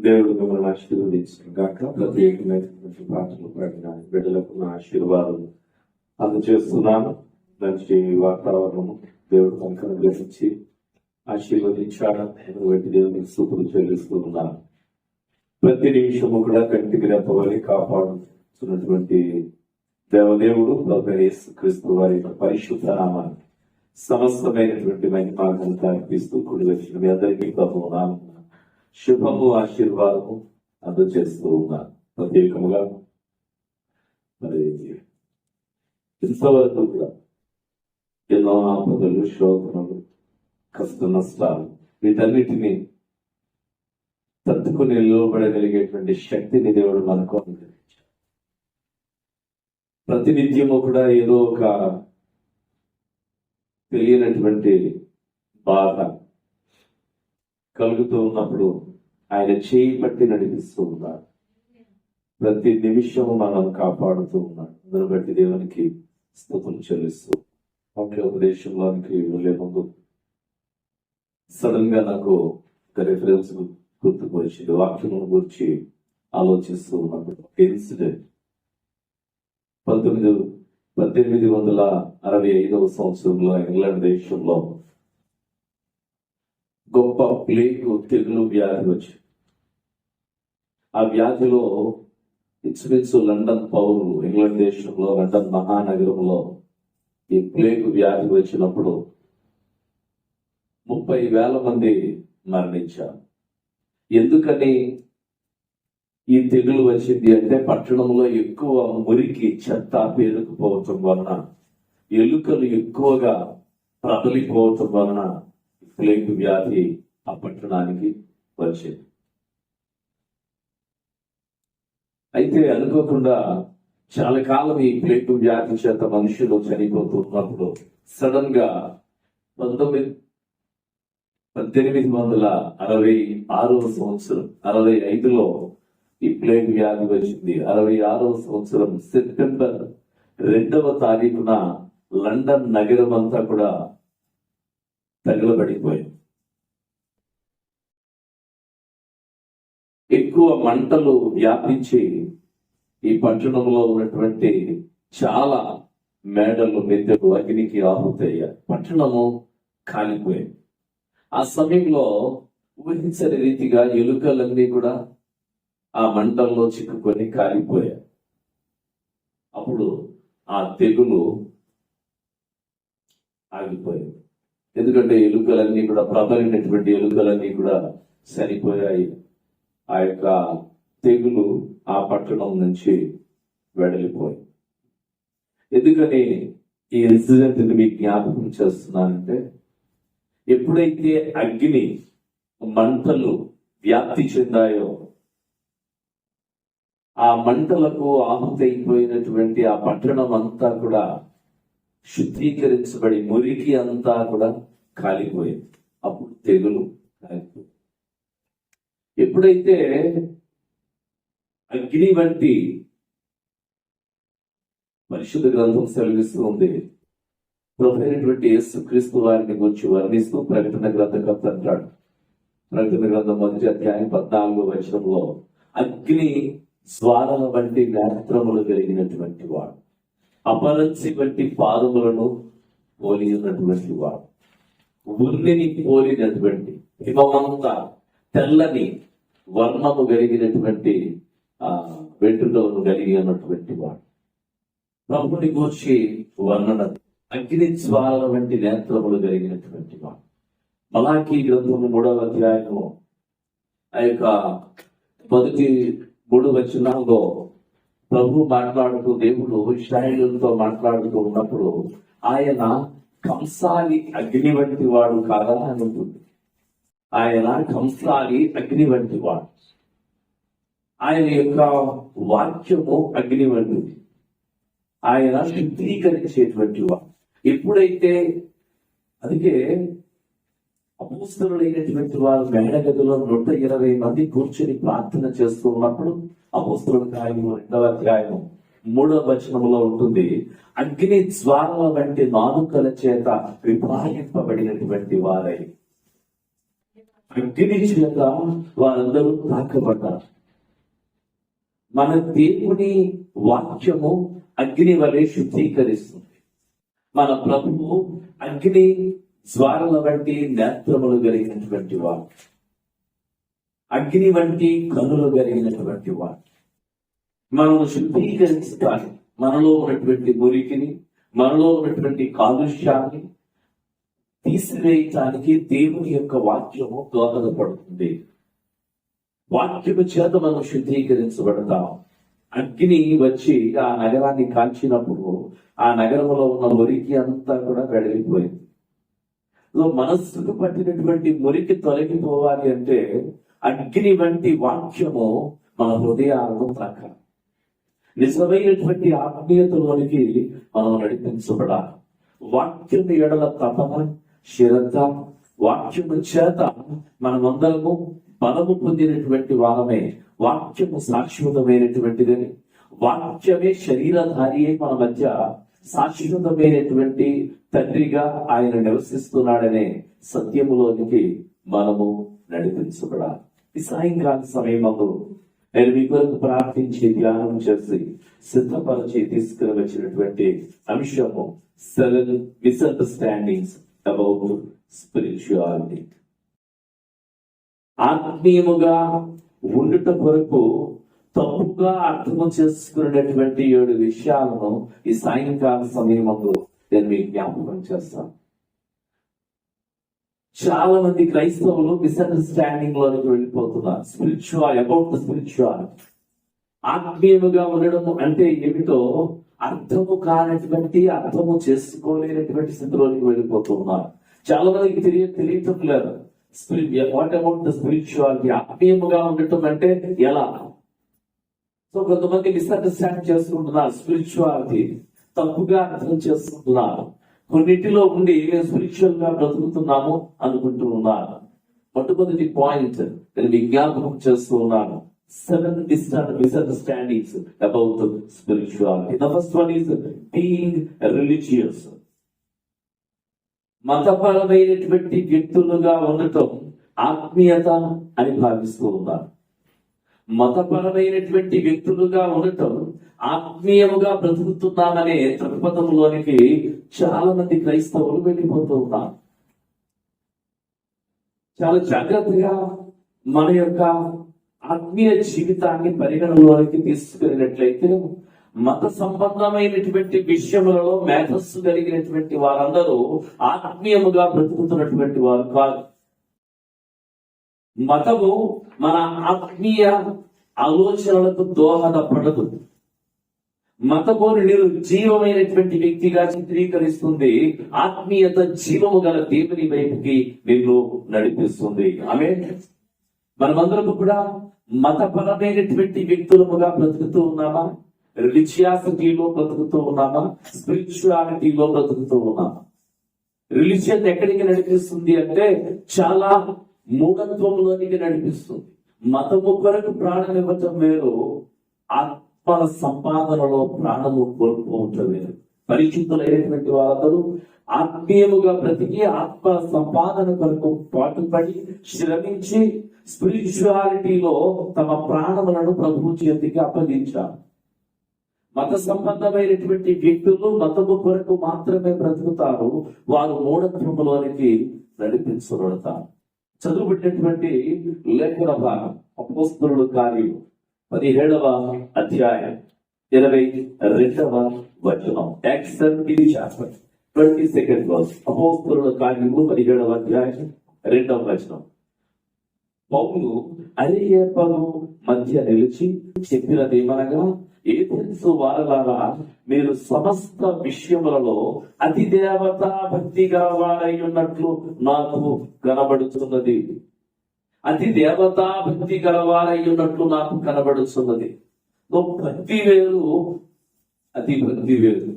దేవుడు మిమ్మల్ని ఆశీర్వదించిన గాక. ప్రత్యేకమైనటువంటి పాటలు పాడిన బిడ్డలకు నా ఆశీర్వాదం అందజేస్తున్నాను. మంచి వాతావరణము దేవుడు కనుక గ్రహించి ఆశీర్వదించాడు. బట్టి దేవునికి స్తుతులు చెల్లిస్తూ ఉన్నాను. ప్రతి నిమిషము కూడా కంటికి రెప్పవలి కాపాడుతున్నటువంటి దేవదేవుడు ప్రభు యేసుక్రీస్తు వారి పరిశుద్ధ నామాన్ని సమస్తమైనటువంటి మహిమాఘనత అర్పిస్తూ కూడి వచ్చిన మీ అందరికీ ప్రభు నామమున శుభము ఆశీర్వాదము అందజేస్తూ ఉన్నాను. ప్రత్యేకముగా మరి ఇంతవరకు కూడా ఎన్నో ఆపదలు, శోధనలు, కష్ట నష్టాలు వీటన్నిటినీ తట్టుకుని నిలవబడగలిగేటువంటి శక్తిని దేవుడు మనకు అనుగ్రహించాడు. ప్రతినిత్యము కూడా ఏదో ఒక తెలియనటువంటి బాధ కలుగుతూ ఉన్నప్పుడు ఆయన చేయి పట్టి నడిపిస్తూ ఉన్నాడు. ప్రతి నిమిషము మనం కాపాడుతూ ఉన్నాడు. అందును బట్టి దేవునికి స్తుతులు చెల్లిస్తూ ఉపదేశంలోనికి వెళ్ళే ముందు సడన్ గా నాకు ఒక రిఫరెన్స్ గుర్తుకు వచ్చింది. వాక్యం గురించి ఆలోచిస్తూ ఉన్నప్పుడు ఇన్సిడెంట్ 1865 సంవత్సరంలో ఇంగ్లాండ్ దేశంలో గొప్ప ప్లేగ్ తెగులు వ్యాధి వచ్చింది. ఆ వ్యాధిలో ఇంచుమించు లండన్ పౌరులు, ఇంగ్లాండ్ దేశంలో లండన్ మహానగరంలో ఈ ప్లేగ్ వ్యాధి వచ్చినప్పుడు 30,000 మంది మరణించారు. ఎందుకని ఈ తెగులు వచ్చింది అంటే పట్టణంలో ఎక్కువ మురికి, చెత్త పేరుకుపోవటం వలన, ఎలుకలు ఎక్కువగా ప్రబలిపోవటం వలన ప్లేగ్ వ్యాధి ఆ పట్టణానికి వచ్చింది. అయితే అనుకోకుండా చాలా కాలం ఈ ప్లేగ్ వ్యాధి చేత మనుషులు చనిపోతున్నప్పుడు సడన్ గా 1866 సంవత్సరం 65లో ఈ ప్లేగ్ వ్యాధి వచ్చింది. 66వ సంవత్సరం సెప్టెంబర్ 2వ తారీఖున లండన్ నగరం అంతా కూడా తగలబడిపోయింది. ఎక్కువ మంటలు వ్యాపించి ఈ పట్టణంలో ఉన్నటువంటి చాలా మేడలు, మిద్దెలు అగ్నికి ఆహుతయ్యాయి. పట్టణము కాలిపోయింది. ఆ సమయంలో ఊహించని రీతిగా ఎలుకలన్నీ కూడా ఆ మంటల్లో చిక్కుకొని కాలిపోయాయి. అప్పుడు ఆ తెగులు ఆగిపోయింది. ఎందుకంటే ఎలుకలన్నీ కూడా, ప్రబలినటువంటి ఎలుకలన్నీ కూడా చనిపోయాయి. ఆ యొక్క తెగులు ఆ పట్టణం నుంచి వెడలిపోయింది. ఎందుకని ఈ ఇన్సిడెంట్ మీకు జ్ఞాపకం చేస్తున్నానంటే, ఎప్పుడైతే అగ్ని మంటలు వ్యాప్తి చెందాయో, ఆ మంటలకు ఆహుతైపోయినటువంటి ఆ పట్టణం అంతా కూడా శుద్ధీకరించబడి మురికి అంతా కూడా కాలిపోయింది. అప్పుడు తెగులు కాలిపోయింది. ఎప్పుడైతే అగ్ని వంటి పరిశుద్ధ గ్రంథం సెలవిస్తూ ఉంది, ప్రభువైనటువంటి యేసుక్రీస్తు వారిని గురించి వర్ణిస్తూ ప్రకటన గ్రంథకర్త అంటాడు. ప్రకటన గ్రంథం 1వ అధ్యాయం 14వ వచనంలో, అగ్ని జ్వాలల వంటి నేత్రములు కలిగినటువంటి వాడు, అపరంచి వంటి పాదములను పోలి ఉన్నటువంటి వాడు, ఉర్నిని పోలినటువంటి హిమమంతా తెల్లని వర్ణము కలిగినటువంటి వెంట్రుకలను కలిగి ఉన్నటువంటి వాడు, ప్రభుని గూర్చి వర్ణన, అగ్ని జ్వాలల వంటి నేత్రములు కలిగినటువంటి వాడు. మలాకీ గ్రంథము 3వ అధ్యాయము ఆ యొక్క 3 వచనాల్లో ప్రభు మాట్లాడుతూ, దేవుడు ఇశ్రాయేలుతో మాట్లాడుతూ ఉన్నప్పుడు, ఆయన కంసాలి అగ్ని వంటి వాడు కాదా అని ఉంటుంది. ఆయన కంసాలి అగ్ని వంటి వాడు. ఆయన యొక్క వాక్యము అగ్ని వంటిది. ఆయన శుద్ధీకరించేటువంటి వాడు. ఎప్పుడైతే, అందుకే అపోస్తలుడైనటువంటి వారు మేడగదిలో 120 మంది కూర్చొని ప్రార్థన చేస్తూ ఉన్నప్పుడు, అపోస్తలుల కార్యము 2వ అధ్యాయం 3వ వచనంలో ఉంటుంది, అగ్ని జ్వాలల వంటి నాలుకల చేత విభాగింపబడినటువంటి వారై అగ్ని చేత వారందరూ తాకబడ్డారు. మన దేవుని వాక్యము అగ్ని వలె శుద్ధీకరిస్తుంది. మన ప్రభువు అగ్ని జ్వాలల వంటి నేత్రములు కలిగినటువంటి వాడు, అగ్ని వంటి కనులు కలిగినటువంటి వాడు. మనం శుద్ధీకరించడానికి, మనలో ఉన్నటువంటి మురికిని, మనలో ఉన్నటువంటి కాలుష్యాన్ని తీసివేయటానికి దేవుని యొక్క వాక్యము దోహదపడుతుంది. వాక్యము చేత మనం శుద్ధీకరించబడతాం. అగ్ని వచ్చి ఆ నగరాన్ని కాల్చినప్పుడు ఆ నగరంలో ఉన్న మురికి అంతా కూడా వెడలిపోయింది. మనస్సుకు పట్టినటువంటి మురికి తొలగిపోవాలి అంటే అగ్ని వంటి వాక్యము మన హృదయాలను తాకాలి. నిజమైనటువంటి ఆత్మీయతలోనికి మనం నడిపించబడాలి. వాక్యం ఎడల తపన, శ్రద్ధ, వాక్యము చేత మనమందరము బలము పొందినటువంటి వారమే. వాక్యము శాశ్వతమైనటువంటిదని, వాక్యమే శరీరధారి అయి మన మధ్య శాశ్వతమైనటువంటి తండ్రిగా ఆయన నివసిస్తున్నాడనే సత్యములోనికి మనము నడిపించబడాలి. ఈ సాయంకాల సమయంలో నేను మీ కొరకు ప్రార్థించి ధ్యానం చేసి సిద్ధపరిచి తీసుకుని వచ్చినటువంటి అంశము 7 మిస్అండర్స్టాండింగ్స్ అబౌట్ స్పిరిచువాలిటీ. ఆత్మీయముగా ఉండుట కొరకు తప్పుగా అర్థం చేసుకునేటువంటి 7 విషయాలను ఈ సాయంకాల సమయంలో నేను మీకు జ్ఞాపకం చేస్తాను. చాలా మంది క్రైస్తవులు మిస్అండర్స్టాండింగ్ లోనికి వెళ్ళిపోతున్నారు. స్పిరిచువల్ ఆత్మీయముగా ఉండడం అంటే ఏమిటో అర్థము కానటువంటి, అర్థము చేసుకోలేనటువంటి స్థితిలోనికి వెళ్ళిపోతున్నారు. చాలా మందికి తెలియటం లేదు. What about the spirituality? ఆత్మీయముగా ఉండటం అంటే ఎలా? సో కొంతమంది మిస్అండర్స్టాండ్ చేసుకుంటున్నారు. స్పిరిచువాలిటీ తప్పుగా అర్థం చేసుకుంటున్నారు. కొన్నిటిలో ఉండి స్పిరిచువల్ గా బ్రతుకుతున్నాము అనుకుంటూ ఉన్నారు. మొట్టమొదటి పాయింట్ నేను విజ్ఞాపనం చేస్తూ ఉన్నాను. 7 misunderstandings about spirituality. The first one is being religious. మతపరమైనటువంటి వ్యక్తులుగా ఉండటం ఆత్మీయత అని భావిస్తూ ఉన్నారు. మతపరమైనటువంటి వ్యక్తులుగా ఉండటం ఆత్మీయముగా బ్రతుకుతున్నామనే దృక్పథంలోనికి చాలా మంది క్రైస్తవులు వెళ్ళిపోతూ ఉన్నారు. చాలా జాగ్రత్తగా మన యొక్క ఆత్మీయ జీవితాన్ని పరిగణలోనికి తీసుకెళ్ళినట్లయితే మత సంబంధమైనటువంటి విషయములలో మేధస్సు కలిగినటువంటి వారందరూ ఆత్మీయముగా బ్రతుకుతున్నటువంటి వారు కాదు. మతము మన ఆత్మీయ ఆలోచనలకు దోహదపడదు. మతము నిర్జీవమైనటువంటి వ్యక్తిగా చిత్రీకరిస్తుంది. ఆత్మీయత జీవము గల దేవుని వైపుకి నిన్ను నడిపిస్తుంది. ఆమేన్. మనమందరం కూడా మతపరమైనటువంటి వ్యక్తులముగా బ్రతుకుతూ ఉన్నామా? రిలిజియాసిటీలో బ్రతుకుతూ ఉన్నామా? స్పిరిచువాలిటీలో బ్రతుకుతూ ఉన్నామా? రిలిజియన్ ఎక్కడికి నడిపిస్తుంది అంటే చాలా మూఢత్వంలోనికి నడిపిస్తుంది. మతము కొరకు ప్రాణం ఇవ్వటం వేరు, ఆత్మ సంపాదనలో ప్రాణము కోల్పోవటం వేరు. పరిచితులైనటువంటి వారందరూ ఆత్మీయముగా బ్రతికి ఆత్మ సంపాదన కొరకు పాటుపడి శ్రమించి స్పిరిచువాలిటీలో తమ ప్రాణములను ప్రభువు చేతికి అప్పగించారు. మత సంబంధమైనటువంటి వ్యక్తులు మతము కొరకు మాత్రమే బ్రతుకుతారు. వారు మూఢత్వములోనికి నడిపించబడతారు. చదువుబడినటువంటి లేఖన భాగం అపోస్తలుల కార్యము 17వ అధ్యాయం 22వ వచనం. Acts 22nd verse. అపోస్తలుల కార్యము 17వ అధ్యాయం 2వ వచనం. పౌలు అరియేపగు మధ్య నిలిచి చెప్పినదేమనగా, ఏథెన్సు వారలారా, మీరు సమస్త విషయములలో అతి దేవతా భక్తి గలవారై ఉన్నట్లు నాకు కనబడుతున్నది. అతి దేవతా భక్తి గలవారై ఉన్నట్లు నాకు కనబడుతున్నది. భక్తి వేరు, అతి భక్తి వేరు.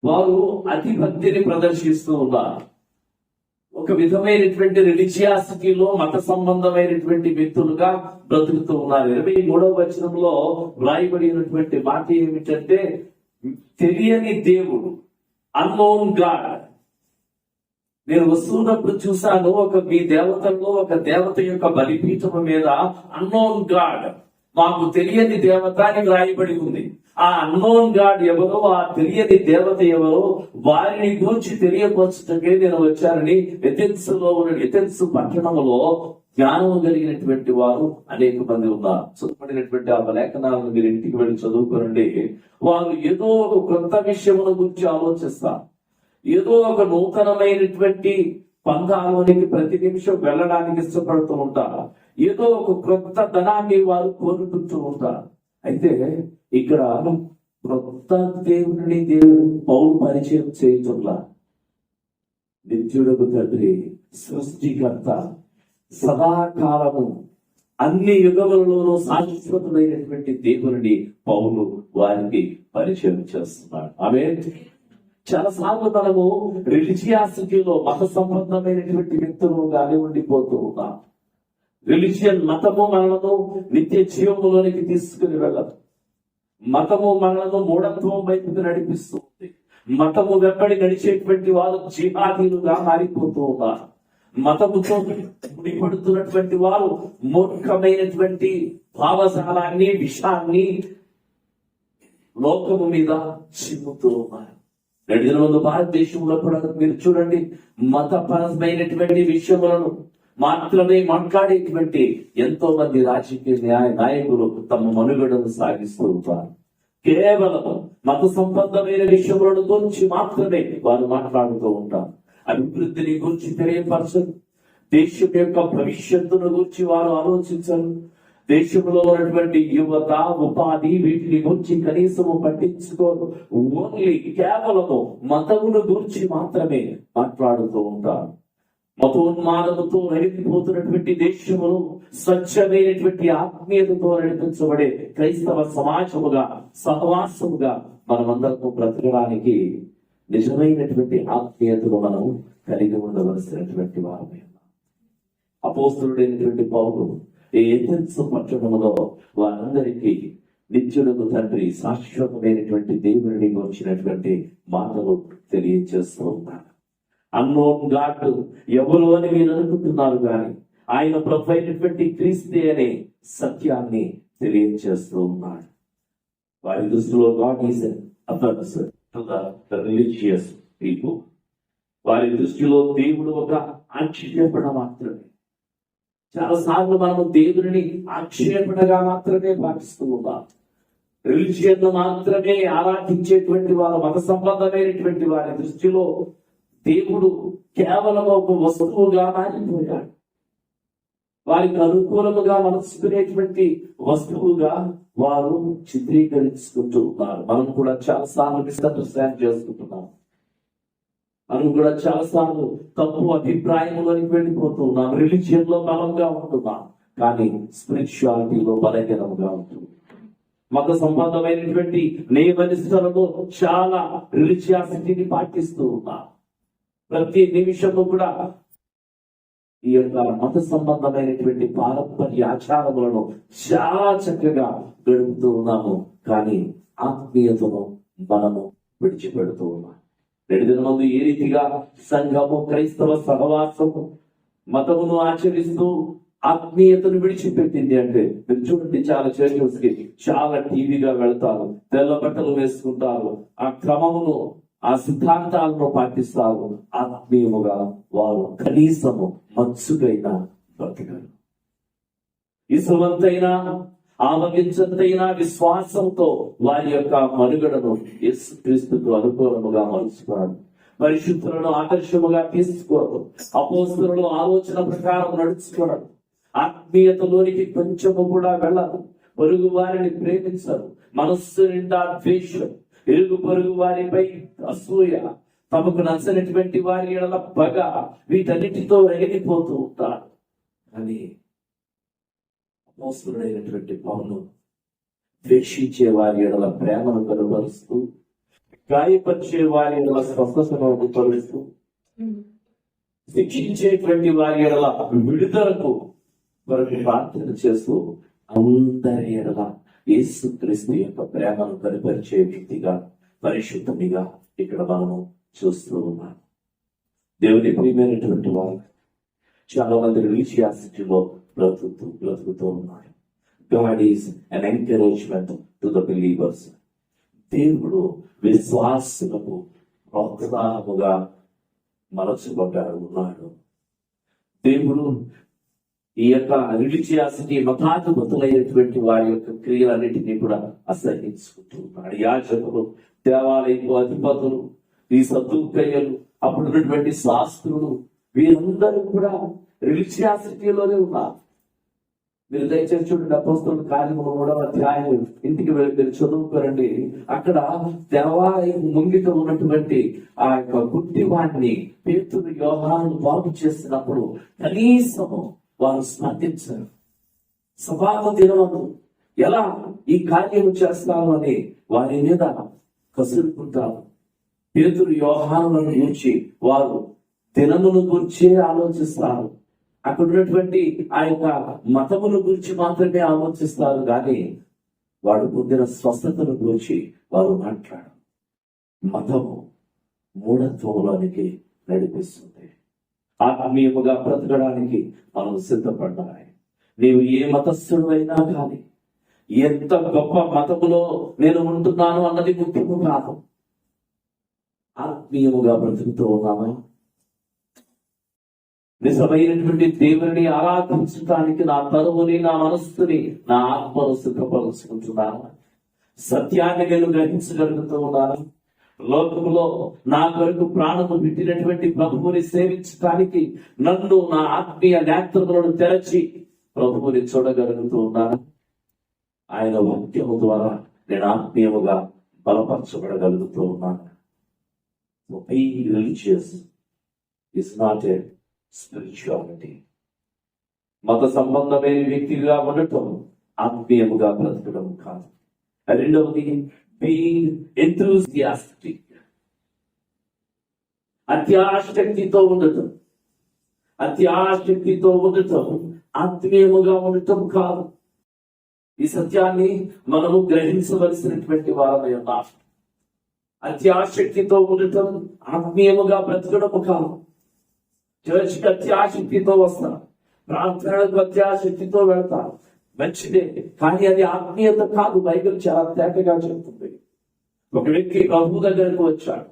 వారు అతి భక్తిని ప్రదర్శిస్తూ ఉన్నారు. ఒక విధమైనటువంటి రిలిజియాసిటీలో మత సంబంధమైనటువంటి వ్యక్తులుగా బ్రతుకుతూ ఉన్నారు. 23వ వచనంలో వ్రాయబడినటువంటి మాట ఏమిటంటే, తెలియని దేవుడు, అన్నోన్ గాడ్, నేను వస్తున్నప్పుడు చూశాను, మీ దేవతల్లో ఒక దేవత యొక్క బలిపీఠం మీద అన్నోన్ గాడ్, మాకు తెలియని దేవత అని రాయబడి ఉంది. ఆ అన్నోన్ గాడ్ ఎవరో, ఆ తెలియని దేవత ఎవరో, వారిని గురించి తెలియపరచటకే నేను వచ్చానని ఎథెన్స్ పట్టణంలో జ్ఞానం కలిగినటువంటి వారు అనేక మంది ఉన్నారు. చదువుబడినటువంటి ఆ లేఖనాలను మీరు ఇంటికి వెళ్ళి చదువుకోనండి. వాళ్ళు ఏదో ఒక కొత్త విషయముల గురించి ఆలోచిస్తారు, ఏదో ఒక నూతనమైనటువంటి పంథాలోనికి ప్రతి నిమిషం వెళ్ళడానికి ఇష్టపడుతూ ఉంటారు, ఏదో ఒక క్రొత్త ధనాన్ని వారు కోరుకుంటూ ఉంటారు. అయితే ఇక్కడ క్రొత్త దేవుని పౌలు పరిచయం చేయుచున్నా నిత్యుడకు తండ్రి, సృష్టికర్త, సదాకాలము అన్ని యుగములలోనూ శాశ్వతమైనటువంటి దేవుని పౌలు వారికి పరిచయం చేస్తున్నాడు. ఆమేన్. చాలా సార్లు మనము రిలిజియాసిటీలో మత సంబంధమైనటువంటి వ్యక్తులుగానే ఉండిపోతూ ఉన్నాం. రిలిజియన్, మతము మనలను నిత్య జీవములోనికి తీసుకుని వెళ్ళదు. మతము మనలను మూఢత్వం వైపుకు నడిపిస్తుంది. మతము వెంబడి నడిచేటువంటి వారు జిహాదీలుగా మారిపోతూ ఉన్నారు. మతముతో ముడిపడుతున్నటువంటి వారు మూర్ఖమైనటువంటి భావజాలాన్ని, విషాన్ని లోకము మీద చిమ్ముతూ ఉన్నారు. 2 దిన ముందు భారతదేశంలో కూడా మీరు చూడండి, మతపరమైనటువంటి విషయములను మాత్రమే మాట్లాడేటువంటి ఎంతో మంది రాజకీయ నాయకులు తమ మనుగడను సాగిస్తూ ఉంటారు. కేవలం మత సంబంధమైన విషయములను గురించి మాత్రమే వారు మాట్లాడుతూ ఉంటారు. అభివృద్ధిని గురించి తెలియపరచరు, దేశం యొక్క భవిష్యత్తును గురించి వారు ఆలోచించరు. దేశంలో ఉన్నటువంటి యువత, ఉపాధి, వీటిని గురించి కనీసము పట్టించుకోరు. ఓన్లీ కేవలము మతమును గురించి మాత్రమే మాట్లాడుతూ ఉంటారు. మతోన్మాదముతో నడిపిపోతున్నటువంటి దేశములు స్వచ్ఛమైనటువంటి ఆత్మీయతతో నడిపించబడే క్రైస్తవ సమాజముగా, సహవాసముగా మనమందరము బ్రతకడానికి నిజమైనటువంటి ఆత్మీయతను మనం కలిగి ఉండవలసినటువంటి వారమే. అపోస్తలుడైనటువంటి పౌలు ఈ ఎథెన్స్ పట్టణంలో వారందరికీ నిత్యుడకు తండ్రి, శాశ్వతమైనటువంటి దేవుని గురించినటువంటి మాటలు తెలియజేస్తూ ఉన్నారు. అన్నోన్ గాడ్ ఎవరు అని మీరు అనుకుంటున్నారు, కానీ ఆయన ప్రభు అయినటువంటి క్రీస్తే అనే సత్యాన్ని తెలియజేస్తూ ఉన్నాడు. వారి దృష్టిలో God is others to the religious people. వారి దృష్టిలో దేవుడు ఒక ఆక్షేపణ మాత్రమే. చాలా సార్లు మనము దేవుడిని ఆక్షేపణగా మాత్రమే భావిస్తూ ఉన్నాం. రిలీజియన్ మాత్రమే ఆరాధించేటువంటి వారు, మత సంబంధమైనటువంటి వారి దృష్టిలో దేవుడు కేవలం ఒక వస్తువుగా మారిపోయాడు. వారికి అనుకూలముగా మనసుకునేటువంటి వస్తువుగా వారు చిత్రీకరించుకుంటూ ఉన్నారు. మనం కూడా చాలా సార్లు మిస్అండర్స్టాండ్ చేసుకుంటున్నాం. మనం కూడా చాలా సార్లు తప్పు అభిప్రాయంలోనికి వెళ్ళిపోతూ ఉన్నాం. రిలీజియన్ లో బలంగా ఉంటున్నాం, కానీ స్పిరిచువాలిటీలో బలహీనంగా ఉంటుంది. మత సంబంధమైనటువంటి నియమనిష్టలతో చాలా రిలీజియాసిటీని పాటిస్తూ ఉన్నాం. ప్రతి నిమిషము కూడా ఈ యొక్క మత సంబంధమైనటువంటి పారంపర్య ఆచారములను చాలా చక్కగా గడుపుతూ ఉన్నాము, కానీ ఆత్మీయతను మనము విడిచిపెడుతూ ఉన్నాం. 2 దిన ముందు ఏ రీతిగా సంఘము, క్రైస్తవ సహవాసము మతమును ఆచరిస్తూ ఆత్మీయతను విడిచిపెట్టింది అంటే, మీరు చూడండి, చాలా చర్చస్ కి చాలా టీవీగా వెళ్తారు, తెల్ల బట్టలు వేసుకుంటారు, ఆ క్రమమును, ఆ సిద్ధాంతాలను పాటిస్తారు. ఆత్మీయముగా వారు కనీసము మత్సుకైనా బ్రతకరు. ఇసువంతైనా ఆవగించంతైనా విశ్వాసంతో వారి యొక్క మనుగడను యేసుక్రీస్తుకు అనుకూలముగా మలుచుకున్నారు. పరిశుద్ధులను ఆదర్శముగా తీసుకోరు. అపోస్తలుల ఆలోచన ప్రకారం నడుచుకోవడం. ఆత్మీయతలోనికి కొంచెము కూడా వెళ్ళరు. పొరుగు వారిని ప్రేమించరు. మనస్సు నిండా ద్వేషం, ఇరుగు పొరుగు వారిపై అసూయ, తమకు నచ్చనటువంటి వారి ఎడల పగ, వీటన్నిటితో రగిలిపోతూ ఉంటారు. కానీ అపోస్తలుడైనటువంటి పౌలు ద్వేషించే వారి ఎడల ప్రేమను కనబరుస్తూ, గాయపరిచే వారి ఎడల స్వస్థతను తొలగిస్తూ, శిక్షించేటువంటి వారి ఎడల విడుదలకు వరకు ప్రార్థన చేస్తూ, అందరి ఎడల యేసుక్రీస్తు యొక్క ప్రేమను కనపరిచే వ్యక్తిగా, పరిశుద్ధమిగా ఇక్కడ మనము చూస్తూ ఉన్నాం. దేవుని ప్రియమైనటువంటి వారు, చాలా మంది రిలీజియాసిటీలో బ్రతుకుతూ ఉన్నారు. God is an encouragement to the believers. దేవుడు విశ్వాసులకు ప్రోత్సాహముగా మలచబడ్డాడు ఉన్నాడు. దేవుడు ఈ యొక్క రిలీజియాసిటీ మతాధిపతులైనటువంటి వారి యొక్క క్రియలన్నిటినీ కూడా అసహించుకుంటూ ఉన్నాడు. యాజకులు, దేవాలయపు అధిపతులు, ఈ సద్దుకయ్యలు, అప్పుడున్నటువంటి శాస్త్రులు, వీరందరూ కూడా రిలీజియాసిటీలోనే ఉన్నారు. మీరు దయచేసి చూడండి, అపోస్తలుల కార్యములు 3వ అధ్యాయం ఇంటికి వెళ్ళి మీరు చదువుకోరండి. అక్కడ దేవాలయం ముంగిట ఉన్నటువంటి ఆ యొక్క గుడ్డివాడిని పేతురు, యోహాను బాగు చేసినప్పుడు కనీసం వారు స్మరించారు. సభాకు దినవను ఎలా ఈ కార్యం చేస్తాను అని వారి మీద కసురుకుంటారు. పేతురు, యోహానులను గురించి వారు దినమును గురించే ఆలోచిస్తారు. అక్కడ ఉన్నటువంటి ఆ యొక్క మతమును గురించి మాత్రమే ఆలోచిస్తారు, కానీ వాడు పొందిన స్వస్థతను గురించి వారు మాట్లాడు. మతము మూఢత్వంలోనికి నడిపిస్తుంది. ఆత్మీయముగా బ్రతకడానికి మనం సిద్ధపడాలి. నీవు ఏ మతస్థుడు అయినా కానీ, ఎంత గొప్ప మతములో నేను ఉంటున్నాను అన్నది ముఖ్యము కాదు. ఆత్మీయముగా బ్రతుకుతూ ఉన్నామా? నిజమైనటువంటి దేవుని ఆరాధించడానికి నా తనువుని, నా మనస్సుని, నా ఆత్మను సిద్ధపరుచుకుంటున్నాను. సత్యాన్ని నేను గ్రహించగలుగుతూ ఉన్నాను. లోకంలో నా కొరకు ప్రాణము పెట్టినటువంటి ప్రభువుని సేవించడానికి నన్ను, నా ఆత్మీయ నేత్రములను తెరచి ప్రభువుని చూడగలుగుతూ ఉన్నాను. ఆయన వాక్యము ద్వారా నేను ఆత్మీయముగా బలపరచబడగలుగుతూ ఉన్నాను. Being religious is not a spirituality. మత సంబంధమైన వ్యక్తిగా ఉండటం ఆత్మీయముగా బ్రతకడం కాదు. రెండవది బీయింగ్ ఎంథూసియాస్టిక్, అత్యాసక్తితో ఉండటం. అత్యాసక్తితో ఉండటం ఆత్మీయముగా ఉండటం కాదు. ఈ సత్యాన్ని మనము గ్రహించవలసినటువంటి వారమై ఉన్నాం. అత్యాసక్తితో ఉండటం ఆత్మీయముగా బ్రతకడము కాదు. చర్చికి అత్యాసక్తితో వస్తారు, ప్రార్థనలకు అత్యాసక్తితో వెళ్తారు, మంచిదే, కానీ అది ఆత్మీయత కాదు. బైబిల్ చాలా తేటగా చెప్తుంది. ఒక వ్యక్తి ప్రభు దగ్గరకు వచ్చాడు.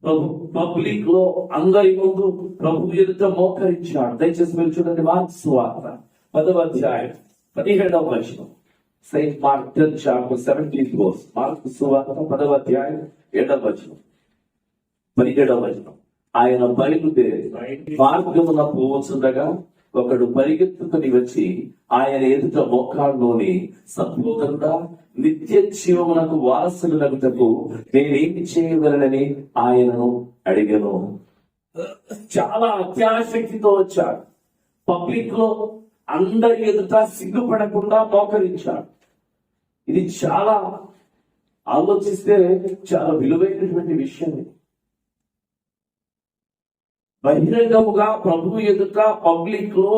ప్రభు పబ్లిక్ లో అందరి ముందు ప్రభు ఎదుట మోకరించాడు. దయచేసి మీరు చూడండి, మార్క్స్ సువార్త 10వ అధ్యాయం 17వ వచనం. Saint mark 10 chapter 17 verse. Marks సువార్త 10వ అధ్యాయం 7వ వచనం, 17వ వచనం. ఆయన బయలుదేరి మార్గమున పోవచ్చుండగా ఒకడు పరిగెత్తుకుని వచ్చి ఆయన ఎదుట మోకాళ్ళలోని, సద్బోధకుడా, నిత్య జీవమునకు వారసులగుటకు నేనేమి చేయగలనని ఆయనను అడిగాను. చాలా అత్యాసక్తితో వచ్చాడు. పబ్లిక్ లో అందరి ఎదుట సిగ్గుపడకుండా మోకరించాడు. ఇది చాలా ఆలోచిస్తే చాలా విలువైనటువంటి విషయం. బహిరంగముగా ప్రభు ఎదుట పబ్లిక్ లో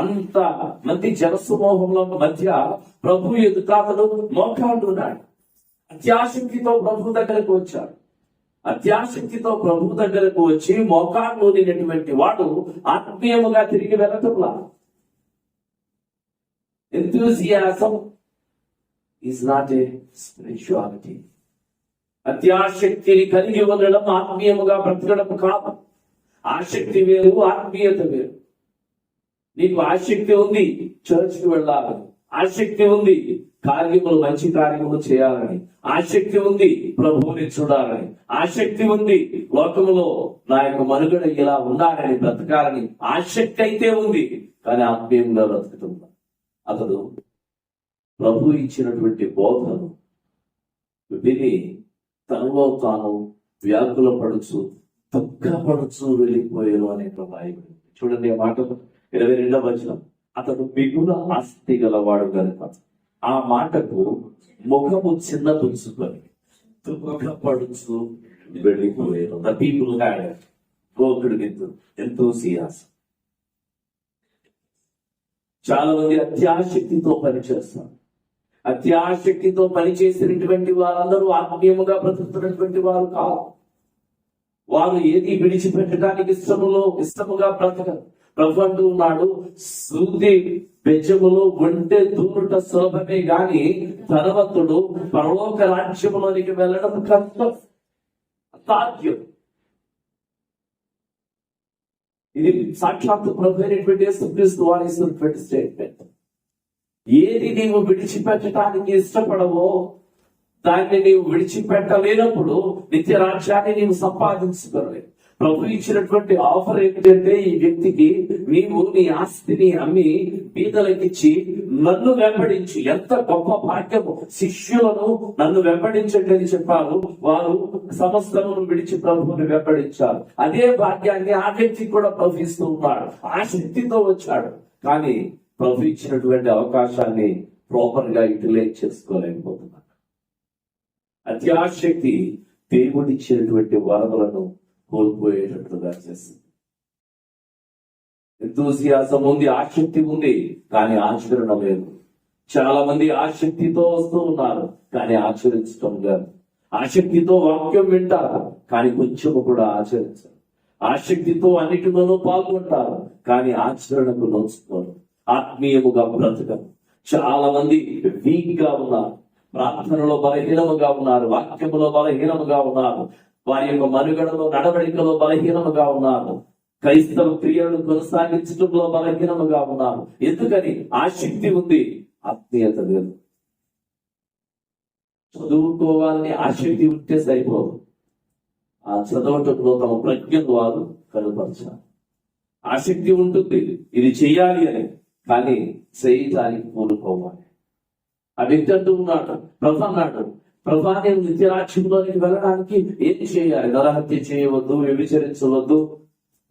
అంత మంది జనసమూహంలో మధ్య ప్రభు ఎదుట అతను మోకాడున్నాడు. అత్యాసక్తితో ప్రభు దగ్గరకు వచ్చాడు. అత్యాసక్తితో ప్రభు దగ్గరకు వచ్చి మోకాడునేటువంటి వాడు ఆత్మీయముగా తిరిగి వెళ్ళటంలా. Enthusiasm is not a spirituality. అత్యాసక్తిని కలిగి ఉండడం ఆత్మీయముగా బ్రతకడం కాదు. ఆసక్తి వేరు, ఆత్మీయత వేరు. నీకు ఆసక్తి ఉంది చర్చ్కి వెళ్ళాలని, ఆసక్తి ఉంది కార్యములు, మంచి కార్యములు చేయాలని, ఆసక్తి ఉంది ప్రభువుని చూడాలని, ఆసక్తి ఉంది లోకములో నా యొక్క మనుగడ ఇలా ఉండాలని, బ్రతకాలని ఆసక్తి అయితే ఉంది, కానీ ఆత్మీయంగా బ్రతుకుతుంది. అతడు ప్రభు ఇచ్చినటువంటి బోధను విని తనలో తాను వ్యాకుల పడుచు, దుఃఖపడుచు వెళ్ళిపోయాను అనే ప్రభావం. చూడండి ఆ మాట 22వ వచనం. అతడు మిగుల ఆస్తి గలవాడు కనుక ఆ మాటకు ముఖము చిన్న పుచ్చుకొని దుఃఖపడుచు వెళ్ళిపోయాను. The people had worked with enthusiasm. చాలా మంది అత్యాసక్తితో పనిచేస్తారు. అత్యాసక్తితో పనిచేసినటువంటి వారందరూ ఆత్మీయముగా బ్రతుకుతున్నటువంటి వారు కాదు. వారు ఏది విడిచిపెట్టడానికి ఇష్టముగా బ్రతకరు. ప్రభు అంటూ ఉన్నాడు, సూది బెజ్జములో ఒంటె దూరుట సులభమే గాని ధనవంతుడు పరలోక రాజ్యములోనికి వెళ్ళడం కష్టం, అసాధ్యం. ఇది సాక్షాత్తు ప్రభు అయినటువంటి యేసుక్రీస్తు వారు ఇస్తున్నటువంటి స్టేట్మెంట్. ఏది నీవు విడిచిపెట్టడానికి ఇష్టపడవో దాన్ని నీవు విడిచిపెట్టలేనప్పుడు నిత్య రాజ్యాన్ని నీవు సంపాదించుకోలేదు. ప్రభు ఇచ్చినటువంటి ఆఫర్ ఏంటంటే, ఈ వ్యక్తికి నీవు నీ ఆస్తిని అమ్మి బీదలకిచ్చి నన్ను వెంబడించి, ఎంత గొప్ప భాగ్యము! శిష్యులను నన్ను వెంబడించండి అని చెప్పారు. వారు సమస్తమును విడిచి ప్రభువుని వెంబడించారు. అదే భాగ్యాన్ని ఆ వ్యక్తికి కూడా ప్రభు ఇస్తూ ఉన్నాడు. ఆ శక్తితో వచ్చాడు. కానీ ప్రభు ఇచ్చినటువంటి అవకాశాన్ని ప్రాపర్ గా యూటిలైజ్ చేసుకోలేకపోతున్నాడు. అత్యాశక్తి దేవుడిచ్చినటువంటి వరములను కోల్పోయేటట్లుగా చేస్తుంది. ఎంతూసియాసం ఉంది, ఆసక్తి ఉంది, కానీ ఆచరణ లేదు. చాలా మంది ఆసక్తితో వస్తూ ఉన్నారు, కానీ ఆచరించడం లేదు. ఆసక్తితో వాక్యం వింటారు, కానీ కొంచెము కూడా ఆచరించారు. ఆసక్తితో అన్నిటిలోనూ పాల్గొంటారు, కానీ ఆచరణకు నోచుకోరు. ఆత్మీయముగా బ్రతకరు. చాలా మంది వీక్ గా ఉన్నారు, ప్రార్థనలో బలహీనముగా ఉన్నారు, వాక్యములో బలహీనముగా ఉన్నారు, వారి యొక్క మనుగడలో నడవడికలో బలహీనముగా ఉన్నారు, క్రైస్తవ క్రియలను కొనసాగించడంలో బలహీనముగా ఉన్నారు. ఎందుకని? ఆసక్తి ఉంది, ఆత్మీయత లేదు. చదువుకోవాలని ఆసక్తి ఉంటే సరిపోదు, ఆ చదవటంలో తమ ప్రజ్ఞను వారు కనపరచాలి. ఆసక్తి ఉంటుంది, ఇది చెయ్యాలి అని, కానీ చేయటానికి కోరుకోవాలి. ఆ వ్యక్తి అంటూ ఉన్నాడు, ప్రభు అన్నాడు, ప్రభా నేను నిత్యరాజ్యంలోనికి వెళ్ళడానికి ఏం చేయాలి? నరహత్య చేయవద్దు, వ్యభిచరించవద్దు,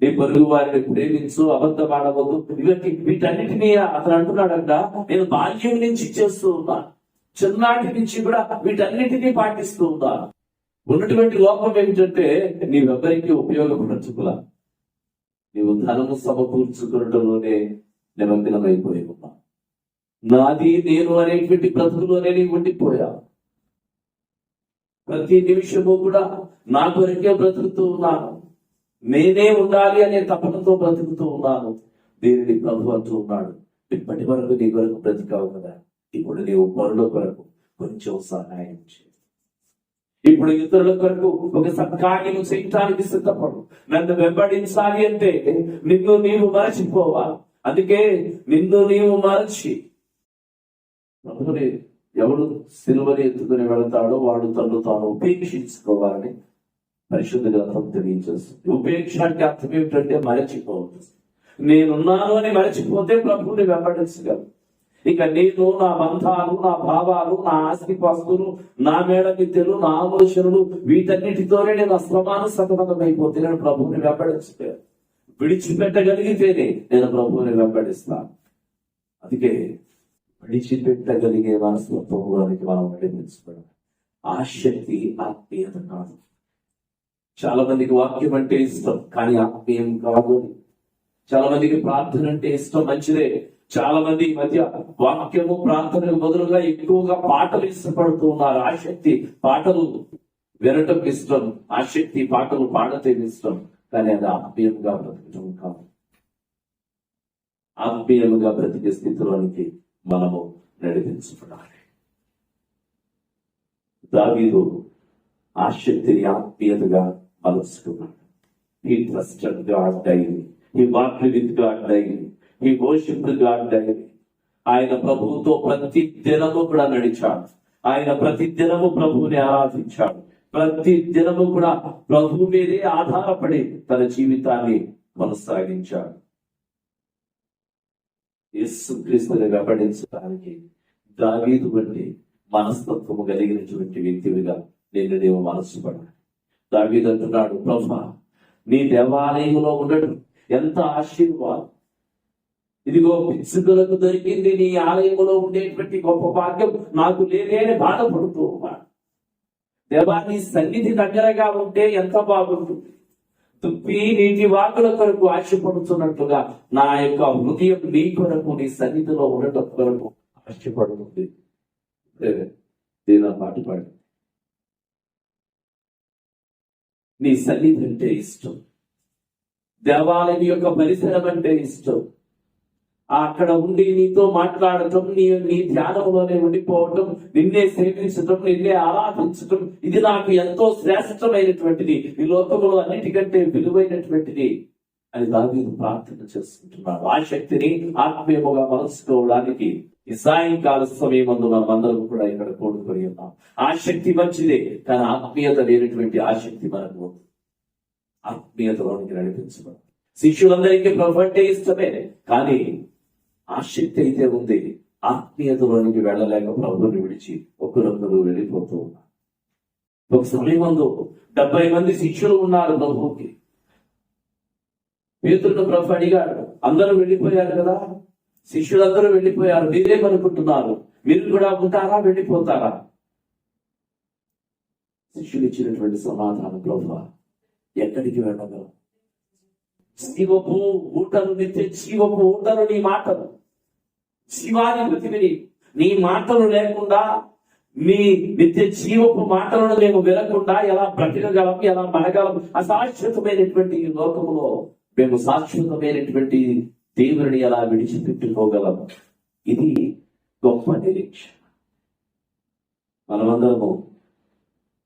నీ పొరుగు వారిని ప్రేమించు, అబద్ధం ఆడవద్దు. వీటన్నిటినీ అతను అంటున్నాడంట, నేను బాల్యం నుంచి చేస్తూ ఉన్నా, చిన్ననాటి నుంచి కూడా వీటన్నిటినీ పాటిస్తూ ఉన్నా. ఉన్నటువంటి లోపం ఏమిటంటే, నీవెవ్వరికి ఉపయోగపరచుకులా, నీవు ధనము సమకూర్చుకునటంలోనే నిమగ్నమైపోయి ఉన్నా. నాది నేను అనేటువంటి బ్రతుకులోనే నీవు ఉండిపోయా. ప్రతి నిమిషము కూడా నా కొరకే బ్రతుకుతూ ఉన్నాను, నేనే ఉండాలి అనే తపనతో బ్రతుకుతూ ఉన్నాను. దీనిని ప్రభు అంటూ ఉన్నాడు, ఇప్పటి వరకు నీ కొరకు బ్రతికావు కదా, ఇప్పుడు నీవు పరుల కొరకు కొంచెం సహాయం చేయి. ఇప్పుడు ఇతరుల కొరకు ఒక సత్కార్యం చేయటానికి సిద్ధపడు. నన్ను వెంబడించాలి అంటే నిన్ను నీవు మరచిపోవాలి. అందుకే నిన్ను నీవు మరచి, ప్రభుని ఎవడు సిలువని ఎత్తుకుని వెళతాడో వాడు తను తాను ఉపేక్షించుకోవాలని పరిశుద్ధ గ్రంథం తెలియజేస్తుంది. ఉపేక్ష అంటే అర్థం ఏమిటంటే మరచిపోవద్దు. నేనున్నాను అని మరచిపోతే ప్రభుని వెంబడించగలను. ఇక నేను, నా బంధాలు, నా భావాలు, నా ఆస్తిపాస్తులు, నా మేడ విద్యలు, నా ఆలోచనలు, వీటన్నిటితోనే నేను అసమానుసతమైపోతే నేను ప్రభువుని వెంబడించలేను. విడిచిపెట్టగలిగితేనే నేను ప్రభువుని వెంబడిస్తాను. అందుకే విడిచిపెట్టగలిగే మనస్తత్వంలోనికి మనం నడిపించబడాలి. ఆ శక్తి ఆత్మీయత కాదు. చాలా మందికి వాక్యం అంటే ఇష్టం, కానీ ఆత్మీయం కాదు. చాలా మందికి ప్రార్థన అంటే ఇష్టం, మంచిదే. చాలా మంది ఈ మధ్య వాక్యము ప్రార్థనకు బదులుగా ఎక్కువగా పాటలు ఇష్టపడుతూ ఉన్నారు. ఆసక్తి పాటలు వినటం ఇష్టం, ఆసక్తి పాటలు పాడటం ఇష్టం, కానీ అది ఆత్మీయంగా బ్రతకటం కాదు. ఆత్మీయంగా బ్రతికే స్థితిలోనికి మనము నడిపించబడాలి. దావీదు ఆసక్తిని ఆత్మీయతగా మలుచుకున్నాడు. He trusted God daily. He walked with God daily. He worshipped God daily. ఆయన ప్రభువుతో ప్రతి దినము కూడా నడిచాడు. ఆయన ప్రతి దినము ప్రభువుని ఆరాధించాడు. ప్రతి దినము కూడా ప్రభువు మీదే ఆధారపడి తన జీవితాన్ని కొనసాగించాడు. యేసుక్రీస్తుని వెంబడించడానికి దావీదు వంటి మనస్తత్వము కలిగినటువంటి వ్యక్తివిగా నేను నీవు మనసుపడాలి. దావీదు అంటున్నాడు, ప్రభువా నీ దేవాలయంలో ఉండడం ఎంత ఆశీర్వాదం. ఇదిగో పిచ్చుకలకు దొరికింది నీ ఆలయంలో ఉండేటువంటి గొప్ప భాగ్యం నాకు లేదే అని బాధపడుతూ ఉన్నాడు. దేవా నీ సన్నిధి దగ్గరగా ఉంటే ఎంత బాగుంటుంది. తుప్పి నీటి వాకుల కొరకు ఆశపడుతున్నట్టుగా నా యొక్క హృదయం నీ కొరకు, నీ సన్నిధిలో ఉండటం కొరకు ఆశపడుతుంది. దీని పాటు పాడి నీ సన్నిధి అంటే ఇష్టం, దేవాలయం యొక్క పరిసరం అంటే ఇష్టం. అక్కడ ఉండి నీతో మాట్లాడటం, నీ ధ్యానంలోనే ఉండిపోవటం, నిన్నే సేవించటం, నిన్నే ఆరాధించటం, ఇది నాకు ఎంతో శ్రేష్టమైనటువంటిది, ఈ లోకంలో అన్నిటికంటే విలువైనటువంటిది అని దావీదు ప్రార్థన చేసుకుంటున్నాడు. ఆ శక్తిని ఆత్మీయముగా మలుచుకోవడానికి ఈ సాయంకాల సమయమందు మనం అందరం కూడా ఇక్కడ కూడుకొని ఉన్నాం. ఆ శక్తి మంచిదే, కానీ ఆత్మీయత లేనటువంటి ఆ శక్తి మనకు ఆత్మీయతలోనికి నడిపించడం. శిష్యులందరికీ ప్రభు అంటే ఇష్టమే, కానీ ఆ శక్తి అయితే ఉంది. ఆత్మీయతలోనికి వెళ్ళలేక ప్రభుని విడిచి ఒకరొకరు వెళ్ళిపోతూ ఉన్నారు. ఒక సమయమందు 70 మంది శిష్యులు ఉన్నారు ప్రభువుకి. పేతురును ప్రభు అడిగాడు, అందరూ వెళ్ళిపోయారు కదా, శిష్యులందరూ వెళ్ళిపోయారు, మీరేమనుకుంటున్నారు, మీరు కూడా ఉంటారా, వెళ్ళిపోతారా? శిష్యులు ఇచ్చినటువంటి సమాధానం, ప్రభు ఎక్కడికి వెళ్ళగలం? జీవపు ఊటలు, నిత్య జీవపు ఊటలు నీ మాటలు, శివాధిపతిని నీ మాటలు లేకుండా, నీ నిత్య జీవపు మాటలను మేము వినకుండా ఎలా బ్రతకగలం, ఎలా మనగలం? అశాశ్వతమైనటువంటి ఈ లోకములో మేము శాశ్వతమైనటువంటి దేవుని ఎలా విడిచిపెట్టుకోగలం? ఇది గొప్ప నిరీక్షణ. మనమందరము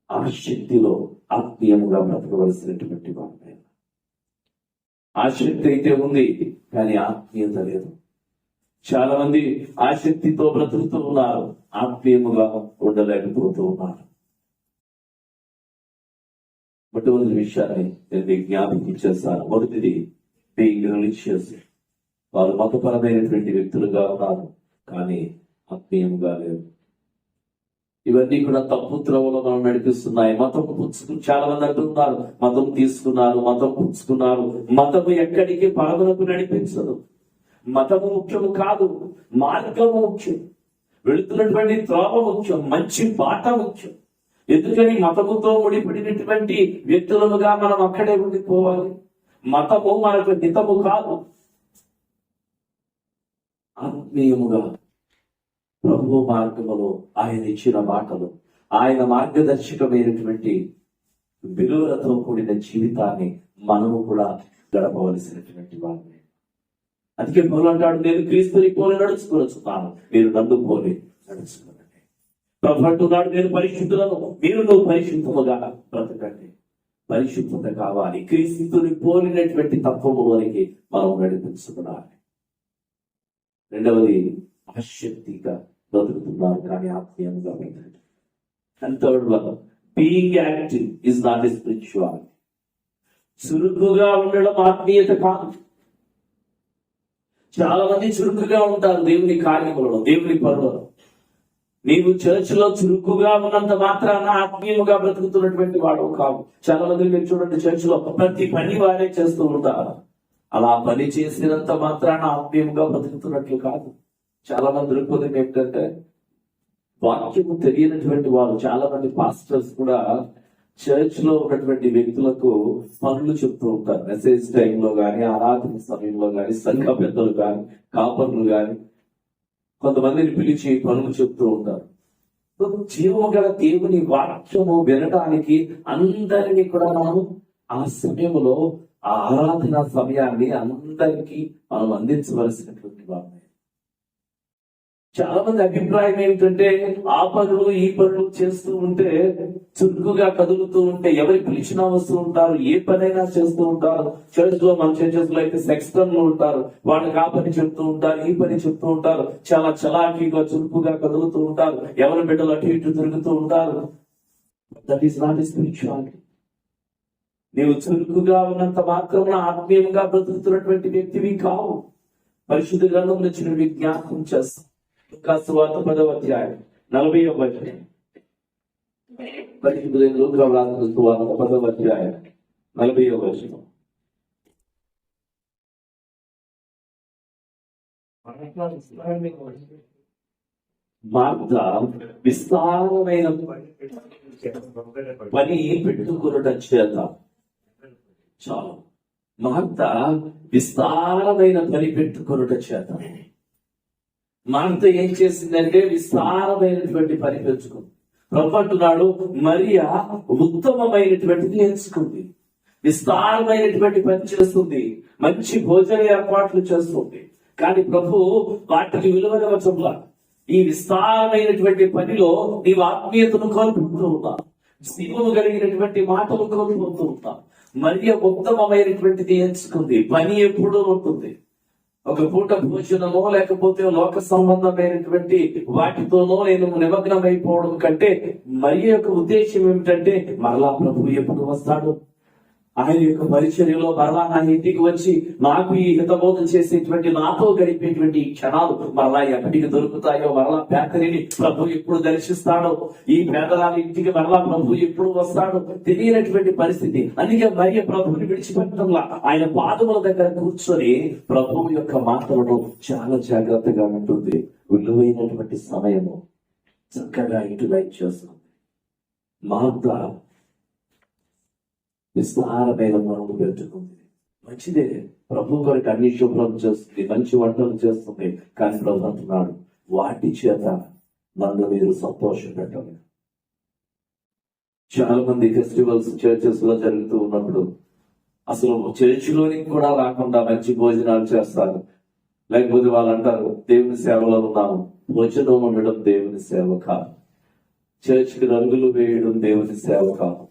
ఆ శక్తిలో ఆత్మీయముగా బ్రతకవలసినటువంటి వారు. ఆ శక్తి అయితే ఉంది, కానీ ఆత్మీయత లేదు. చాలా మంది ఆ శక్తితో బ్రతుకుతూ ఉన్నారు, ఆత్మీయముగా ఉండలేకపోతూ ఉన్నారు. మొట్టమొదటి విషయాన్ని నేను జ్ఞాపకం చేస్తాను. మొదటిది బీయింగ్ రిలీజియస్. వారు మతపరమైనటువంటి వ్యక్తులుగా ఉన్నారు, కానీ ఆత్మీయంగా లేరు. ఇవన్నీ కూడా తప్పు త్రోవలో మనం నడిపిస్తున్నాయి. మతం పుచ్చుకుని చాలా మంది అంటున్నారు, మతం తీసుకున్నారు, మతం పుచ్చుకున్నారు. మతము ఎక్కడికి పరమునకు నడిపించదు. మతము ముఖ్యము కాదు, మార్గము ముఖ్యం. వెళుతున్నటువంటి త్రోవ ముఖ్యం, మంచి బాట ముఖ్యం. ఎందుకని మతముతో ముడిపడినటువంటి వ్యక్తులుగా మనం అక్కడే ఉండిపోవాలి. మతము మనకు హితము కాదు. ఆత్మీయముగా ప్రభు మార్గములో ఆయన ఇచ్చిన మాటలు, ఆయన మార్గదర్శకమైనటువంటి విలువలతో కూడిన జీవితాన్ని మనము కూడా గడపవలసినటువంటి వారిని. అందుకే పౌలు అంటాడు, నేను క్రీస్తుని పోలి నడుచుకోవచ్చున్నాను, మీరు నన్ను పోలి నడుచుకోనండి. ప్రభు అంటున్నాడు, నేను పరిశుద్ధులను, మీరు నువ్వు పరిశుద్ధముగా బ్రతకండి. పరిశుద్ధత కావాలి. క్రీస్తుని పోలినటువంటి తత్వములోనికి మనం నడిపించుకోవాలి. రెండవది, ఆసక్తిగా బ్రతుకుతున్నారు, కానీ ఆత్మీయంగా బ్రతకండి. And third one, being active is not a spirituality. చురుకుగా ఉండడం ఆత్మీయత కాదు. చాలా మంది చురుకుగా ఉంటారు దేవుని కార్యములలో, దేవుని పనులలో. నీవు చర్చ్ లో చురుకుగా ఉన్నంత మాత్రాన ఆత్మీయముగా బ్రతుకుతున్నటువంటి వాడు కావు. చాలా మంది మీరు చూడండి, చర్చ్ లో ప్రతి పని వారే చేస్తూ ఉంటారు. అలా పని చేసినంత మాత్రాన ఆత్మీయంగా బ్రతుకుతున్నట్లు కాదు. చాలా మంది దృక్పథం ఏంటంటే, వాక్యము తెలియనటువంటి వారు, చాలా మంది పాస్టర్స్ కూడా చర్చ్ లో ఉన్నటువంటి వ్యక్తులకు పనులు చెప్తూ ఉంటారు. మెసేజ్ టైంలో కానీ, ఆరాధన సమయంలో కానీ, సంఘ పెద్దలు కానీ, కాపర్లు కానీ కొంతమందిని పిలిచి పనులు చెప్తూ ఉంటారు. జీవము గల దేవుని వాక్యము వినడానికి అందరినీ కూడా మనం ఆ సమయంలో, ఆ ఆరాధన సమయాన్ని అందరికీ మనం అందించవలసినటువంటి వారు. చాలా మంది అభిప్రాయం ఏమిటంటే, ఆ పనులు ఈ పనులు చేస్తూ ఉంటే, చురుకుగా కదులుతూ ఉంటే, ఎవరు పిలిచినా వస్తూ ఉంటారు, ఏ పనైనా చేస్తూ ఉంటారు. చర్చ్ లో, మన చర్చెస్ లో అయితే సెక్స్టర్లు ఉంటారు, వాళ్ళకి ఆ పని చెప్తూ ఉంటారు, ఈ పని చెప్తూ ఉంటారు. చాలా చలాకీగా చురుకుగా కదులుతూ ఉంటారు, ఎవరి బిడ్డలు అటు ఇటు తిరుగుతూ ఉంటారు. That is not spirituality. నీవు చురుకుగా ఉన్నంత మాత్రం ఆత్మీయంగా బ్రతుకుతున్నటువంటి వ్యక్తివి కావు. పరిశుద్ధ గ్రంథం నుంచి జ్ఞాపకం చేస్తాం. సువార్త 10వ అధ్యాయం 40వ వచనం. పరిశుద్ధులైన లూకా రాసిన సువార్త 10వ అధ్యాయం 40వ వచనం. మార్త విస్తారమైన పని పెట్టుకున్నట చేత, చాలు, మార్త విస్తారమైన పని పెట్టుకున్నట చేత. మార్త ఏం చేసిందంటే విస్తారమైనటువంటి పని పెంచుకుంది. ప్రభు అంటున్నాడు, మరియా ఉత్తమమైనటువంటిది ఎంచుకుంది, విస్తారమైనటువంటి పని చేస్తుంది, మంచి భోజన ఏర్పాట్లు చేస్తుంది. కానీ ప్రభు వాటికి విలువనివ్వచంలా. ఈ విస్తారమైనటువంటి పనిలో నీవు ఆత్మీయతను కోల్పోతూ ఉన్నా, శివము కలిగినటువంటి మాటలు కోల్పోతూ ఉన్నా. మరియ ఉత్తమమైనటువంటిది ఎంచుకుంది. పని ఎప్పుడూ ఉంటుంది. ఒక పూట భోజనమో లేకపోతే లోక సంబంధమైనటువంటి వాటితోనో నేను నిమగ్నమైపోవడం కంటే మరి యొక్క ఉద్దేశం ఏమిటంటే, మరలా ప్రభు ఎప్పుడు వస్తాడు, ఆయన యొక్క పరిచర్యలో మరలా నా ఇంటికి వచ్చి నాకు ఈ హితబోధన చేసేటువంటి, నాతో గడిపేటువంటి ఈ క్షణాలు మరలా ఎప్పటికి దొరుకుతాయో, మరలా పేదరిని ప్రభు ఎప్పుడు దర్శిస్తాడో, ఈ పేదరాల ఇంటికి మరలా ప్రభు ఎప్పుడు వస్తాడో తెలియనటువంటి పరిస్థితి. అందుకే మరియ ప్రభుని విడిచిపెట్టడంలా ఆయన పాదముల దగ్గర కూర్చొని ప్రభువు యొక్క మాటలను చాలా జాగ్రత్తగా ఉంటుంది. విలువైనటువంటి సమయము చక్కగా యూటిలైజ్ చేస్తుంది. మార్త విస్తారమైన మనము పెట్టుకుంది. మంచిదే, ప్రభు కొరకు అన్ని శుభ్రం చేస్తుంది, మంచి వంటలు చేస్తుంది. కానీ ప్రభు అంటున్నాడు, వాటి చేత నన్ను మీరు సంతోషం పెట్టలేదు. చాలా మంది ఫెస్టివల్స్ చర్చెస్ లో జరుగుతూ ఉన్నప్పుడు అసలు చర్చిలోనికి కూడా రాకుండా మంచి భోజనాలు చేస్తారు. లేకపోతే వాళ్ళు అంటారు, దేవుని సేవలో ఉన్నాము. భోజనం ఉండడం దేవుని సేవ కాదు, చర్చికి రంగులు వేయడం దేవుని సేవ కాదు,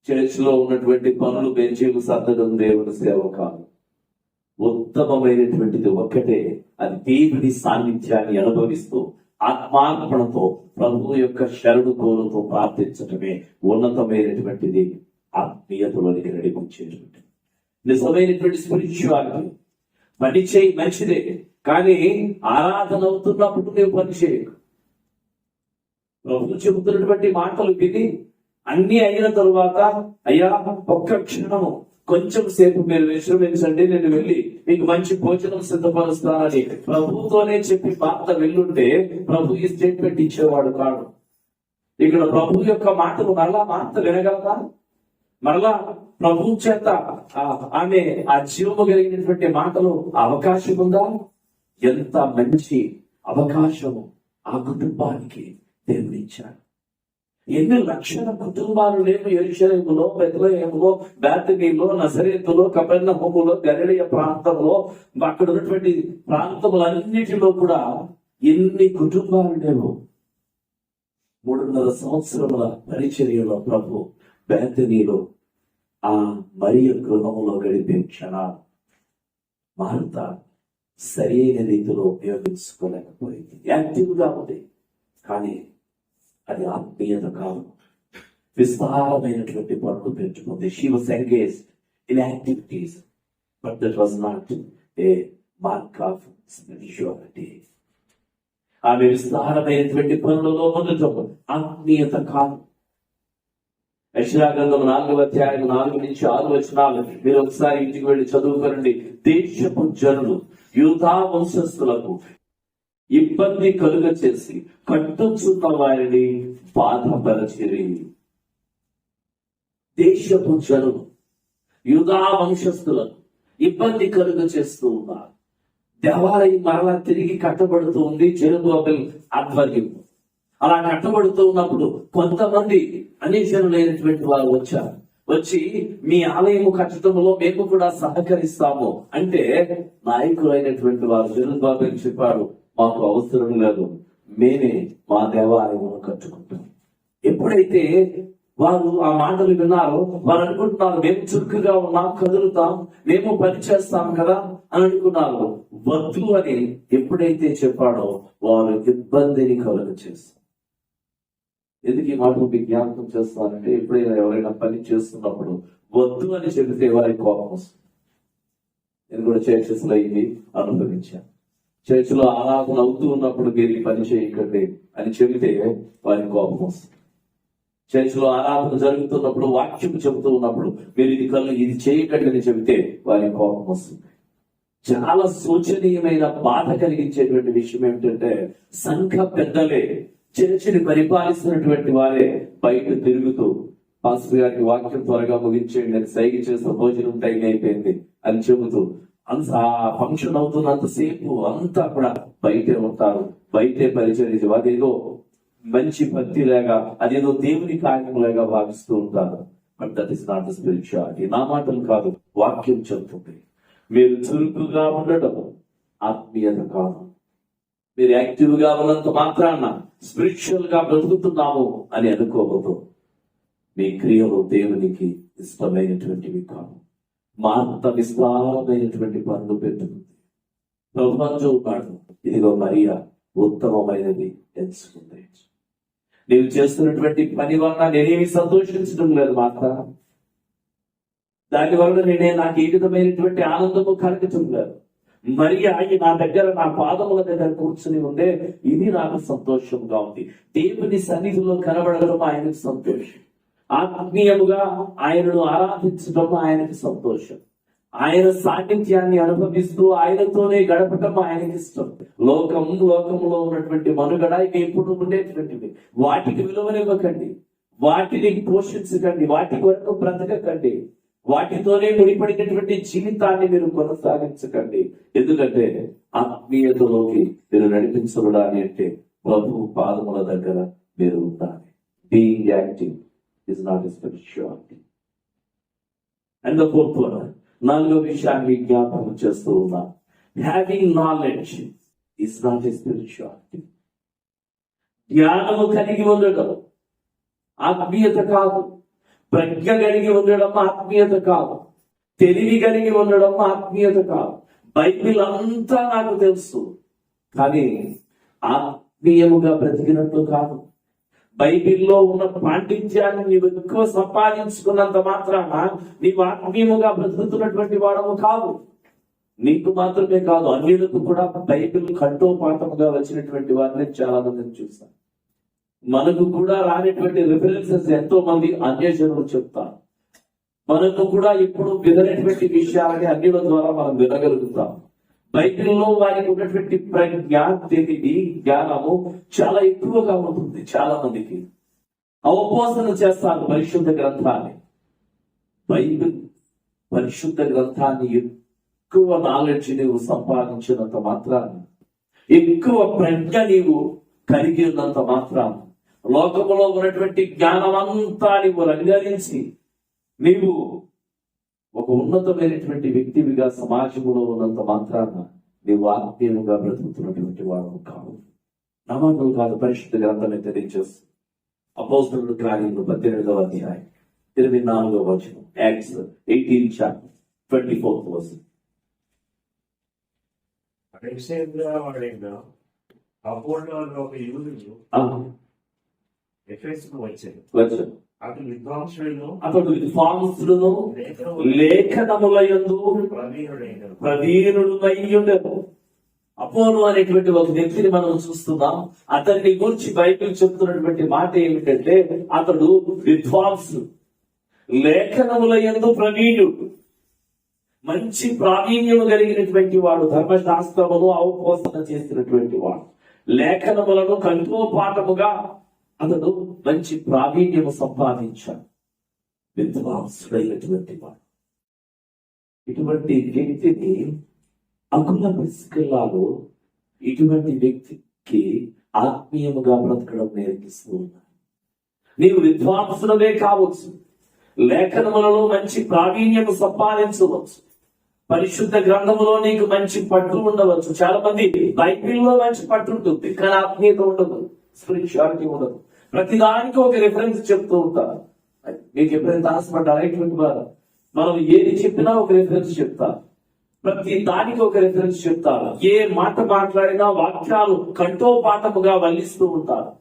చర్చ్ లో ఉన్నటువంటి పనులు బెంచీలు సర్దడం దేవుని సేవ కాదు. ఉత్తమమైనటువంటిది ఒక్కటే, అది దేవుని సాన్నిధ్యాన్ని అనుభవిస్తూ ఆత్మార్పణతో ప్రభు యొక్క శరణు కోరుతూ ప్రార్థించటమే ఉన్నతమైనటువంటిది, ఆత్మీయతలోనికి నడిపించేటువంటిది. నిజమైనటువంటి స్పిరిచువాలిటీ. పని చేయి, మంచిదే, కానీ ఆరాధన అవుతున్నప్పుడు నువ్వు పని చేయకు. ప్రభు చెబుతున్నటువంటి మాటలు విని అన్ని అయిన తరువాత, అయ్యా ఒక్క క్షణము కొంచెం సేపు మీరు విశ్రమించండి, నేను వెళ్ళి మీకు మంచి భోజనం సిద్ధపరుస్తానని ప్రభుతోనే చెప్పి భర్త వెళ్ళుంటే ప్రభు ఈ స్టేట్మెంట్ ఇచ్చేవాడు కాదు. ఇక్కడ ప్రభు యొక్క మాటలు మరలా భర్త వినగలదా? మరలా ప్రభు చేత ఆమె ఆ జీవము కలిగినటువంటి మాటలు అవకాశం ఉందా? ఎంత మంచి అవకాశము ఆ కుటుంబానికి దేవుడు ఇచ్చాడు. ఎన్ని లక్షల కుటుంబాలు లేవు యెరూషలేములో, బెత్లెహేములో, బేతనీలో, నజరేతులో, కపెర్నహూములో, గలిలయ ప్రాంతంలో, అక్కడ ఉన్నటువంటి ప్రాంతములన్నిటిలో కూడా ఎన్ని కుటుంబాలు లేవు. 3.5 సంవత్సరముల పరిచర్యలో ప్రభు బేతనీలో ఆ మరియ గృహములో గడిపే క్షణాలు మార్త సరైన రీతిలో ఉపయోగించుకోలేకపోయింది. యాక్టివ్ గా ఉంది, కానీ అది ఆత్మీయత కాదు. విస్తారమైనటువంటి పనులు పెట్టుకుంది. She was engaged in activities, but that was not a mark of spirituality. ఆమె విస్తారమైనటువంటి పనులలో ఉండటం ఆత్మీయత కాదు. యెషయా గ్రంథం 4వ అధ్యాయం 4-6 వచనాలు మీరు ఒకసారి ఇంటికి వెళ్ళి చదువుకోండి. దేశపు జనులు యూదా వంశస్థులకు ఇబ్బంది కలుగ చేసి కట్టుచున్న వారిని బాధపరచిరి. దేశపు జనులు యూదా వంశస్థులను ఇబ్బంది కలుగ చేస్తూ ఉన్నారు. దేవాలయం మరలా తిరిగి కట్టబడుతూ ఉంది జెరుబ్బాబెల్ ఆధ్వర్యం. అలా కట్టబడుతూ ఉన్నప్పుడు కొంతమంది అనేజనులైనటువంటి వారు వచ్చారు. వచ్చి మీ ఆలయము కట్టడంలో మేము కూడా సహకరిస్తాము అంటే, నాయకులైనటువంటి వారు జెరుబ్బాబెల్ చెప్పాడు, మాకు అవసరం లేదు, మేమే మా దేవాలయమును కట్టుకుంటాం. ఎప్పుడైతే వారు ఆ మాటలు విన్నారో వారు అనుకుంటున్నారు, మేము చురుకుగా ఉన్నాం, కదులుతాం, మేము పని చేస్తాం కదా అని అనుకున్నారు. వద్దు అని ఎప్పుడైతే చెప్పాడో వారు ఇబ్బందిని కలుగ చేస్తారు. ఎందుకు ఈ మాట మీకు జ్ఞాపకం చేస్తానంటే, ఎప్పుడైనా ఎవరైనా పని చేస్తున్నప్పుడు వద్దు అని చెబితే వారికి కోపం వస్తుంది. నేను కూడా చర్చెస్ లో ఇది అనుభవించాను. చర్చిలో ఆరాధన అవుతూ ఉన్నప్పుడు మీరు ఈ పని చేయకండి అని చెబితే వారికి కోపం వస్తుంది. చర్చిలో ఆరాధన జరుగుతున్నప్పుడు, వాక్యం చెబుతూ ఉన్నప్పుడు మీరు ఇది చేయకండి అని చెబితే వారికి కోపం వస్తుంది. చాలా శోచనీయమైన బాధ కలిగించేటువంటి విషయం ఏమిటంటే, సంఘ పెద్దలే, చర్చిని పరిపాలిస్తున్నటువంటి వారే బయట తిరుగుతూ పాస్టర్ గారికి వాక్యం త్వరగా ముగించేయండి అని సైగ చేసిన భోజనం టైం అయిపోయింది అని చెబుతూ ఆ ఫంక్షన్ అవుతున్నంతసేపు అంతా కూడా బయటే ఉంటారు, బయటే పరిచయం. అదేదో మంచి భక్తి లేగా అదేదో దేవుని కార్యం లేగా భావిస్తూ ఉంటారు. But that is not the spirituality. నా మాటలు కాదు, వాక్యం చెబుతుంది. మీరు చురుకుగా ఉండడం ఆత్మీయత కాదు. మీరు యాక్టివ్ గా ఉన్నంత మాత్రాన స్పిరిచువల్ గా బ్రతుకుతున్నాము అని అనుకోవద్దు. మీ క్రియలు దేవునికి ఇష్టమైనటువంటివి కావు. మాంత విస్తారమైనటువంటి పనులు పెట్టుకుంది. ప్రపంచం కాదు, ఇదిగో మరియా ఉత్తమమైనది ఎంచుకుంది. నీవు చేస్తున్నటువంటి పని వల్ల నేనేమి సంతోషించడం లేదు మాత్ర, దాని వల్ల నాకు ఏ విధమైనటువంటి ఆనందము కలగటం లేదు. మరియా నా దగ్గర, నా పాదముల దగ్గర కూర్చుని ఉండే, ఇది నాకు సంతోషంగా ఉంది. దేవుని సన్నిధిలో కనబడడం ఆయనకు సంతోషం. ఆత్మీయముగా ఆయనను ఆరాధించడం ఆయనకు సంతోషం. ఆయన సాన్నిధ్యాన్ని అనుభవిస్తూ ఆయనతోనే గడపటం ఆయనకి ఇష్టం. లోకంలో ఉన్నటువంటి మనుగడ ఇక ఎప్పుడు ఉండేటువంటివి. వాటికి విలువనివ్వకండి, వాటిని పోషించకండి, వాటి వరకు బ్రతకకండి, వాటితోనే ముడిపడినటువంటి జీవితాన్ని మీరు కొనసాగించకండి. ఎందుకంటే ఆత్మీయతలోకి మీరు నడిపించబడాలి అంటే ప్రభు పాదముల దగ్గర మీరు ఉండాలి. Being active is not a spirituality. And the fourth one, నాలుగో విషయాన్ని జ్ఞాపకం చేస్తూ ఉన్నా. Having knowledge is not a spirituality. జ్ఞానము కలిగి ఉండడం ఆత్మీయత కాదు. ప్రజ్ఞ కలిగి ఉండడం ఆత్మీయత కాదు. తెలివి కలిగి ఉండడం ఆత్మీయత కాదు. బైబిల్ అంతా నాకు తెలుసు, కానీ ఆత్మీయముగా బ్రతికినట్లు కాదు. బైబిల్లో ఉన్న పాండిత్యాన్ని నీవు ఎక్కువ సంపాదించుకున్నంత మాత్రాన నీవు ఆత్మీయముగా బ్రతుకుతున్నటువంటి వాడము కాదు. నీకు మాత్రమే కాదు, అన్యులకు కూడా బైబిల్ కంఠోపాఠముగా వచ్చినటువంటి వారిని చాలా మందిని చూస్తాను. మనకు కూడా రానటువంటి రిఫరెన్సెస్ ఎంతో మంది అన్యజనులు చెప్తారు. మనకు కూడా ఇప్పుడు వినటువంటి విషయాలని అన్యుల ద్వారా మనం వినగలుగుతాం. బైబిల్లో వారికి ఉన్నటువంటి ప్రజ్ఞ, తెలివి, జ్ఞానము చాలా ఎక్కువగా ఉంటుంది. చాలా మందికి అవపోసన చేస్తారు పరిశుద్ధ గ్రంథాన్ని. బైబిల్ పరిశుద్ధ గ్రంథాన్ని ఎక్కువ నాలెడ్జ్ నీవు సంపాదించినంత మాత్రాన్ని, ఎక్కువ ప్రజ్ఞ నీవు కలిగి ఉన్నంత మాత్రాన్ని, లోకములో ఉన్నటువంటి జ్ఞానం అంతా నీవు రంగరించి నీవు ఒక ఉన్నతమైనటువంటి వ్యక్తివిగా సమాజంలో ఉన్నంత మాత్రాన నీవు ఆత్మీయంగా బ్రతుకుతున్నటువంటి వాడు కాదు. నమ్మకం కాదు, పరిశుద్ధ గ్రంథమే తెలియజేస్తుంది. అపోస్తలుల కార్యములు 18వ అధ్యాయం 24వ వచనం, యాక్ట్స్ 18 chapter 24th verse. వచ్చాడు. అతడు విద్వాంసుడును లేఖనములయందు ప్రవీణుడునయ్యుండెను. అపోలో అనేటువంటి ఒక వ్యక్తిని మనం చూస్తున్నాం. అతన్ని గురించి బైబిల్ చెప్తున్నటువంటి మాట ఏమిటంటే అతడు విద్వాంసుడు, లేఖనములయందు ప్రవీణుడు, మంచి ప్రావీణ్యము కలిగినటువంటి వాడు, ధర్మశాస్త్రమును అవపోసన చేసినటువంటి వాడు, లేఖనములను కంఠోపాఠముగా అతడు మంచి ప్రావీణ్యము సంపాదించాడు, విద్వాంసుడైనటువంటి వాడు. ఇటువంటి వ్యక్తిని అగుల పిస్కలాలో ఇటువంటి వ్యక్తికి ఆత్మీయముగా బ్రతకడం నేర్పిస్తూ ఉన్నాడు. నీవు విద్వాంసులవే కావచ్చు, లేఖనములలో మంచి ప్రావీణ్యము సంపాదించవచ్చు, పరిశుద్ధ గ్రంథములో నీకు మంచి పట్టు ఉండవచ్చు. చాలా మంది బైబిల్లో మంచి పట్టు ఉంటుంది, కానీ ఆత్మీయత ఉండదు, స్పిరిచువాలిటీ ఉండదు. ప్రతిదానికి ఒక రిఫరెన్స్ చెప్తూ ఉంటారు. మీకు ఎప్పుడైతే ఆశపడ్డారా ఇటువంటి వారు? మనం ఏది చెప్పినా ఒక రిఫరెన్స్ చెప్తారు, ప్రతి దానికి ఒక రిఫరెన్స్ చెప్తారు. ఏ మాట మాట్లాడినా వాక్యాలు కంఠోపాఠముగా వల్లిస్తూ ఉంటారు.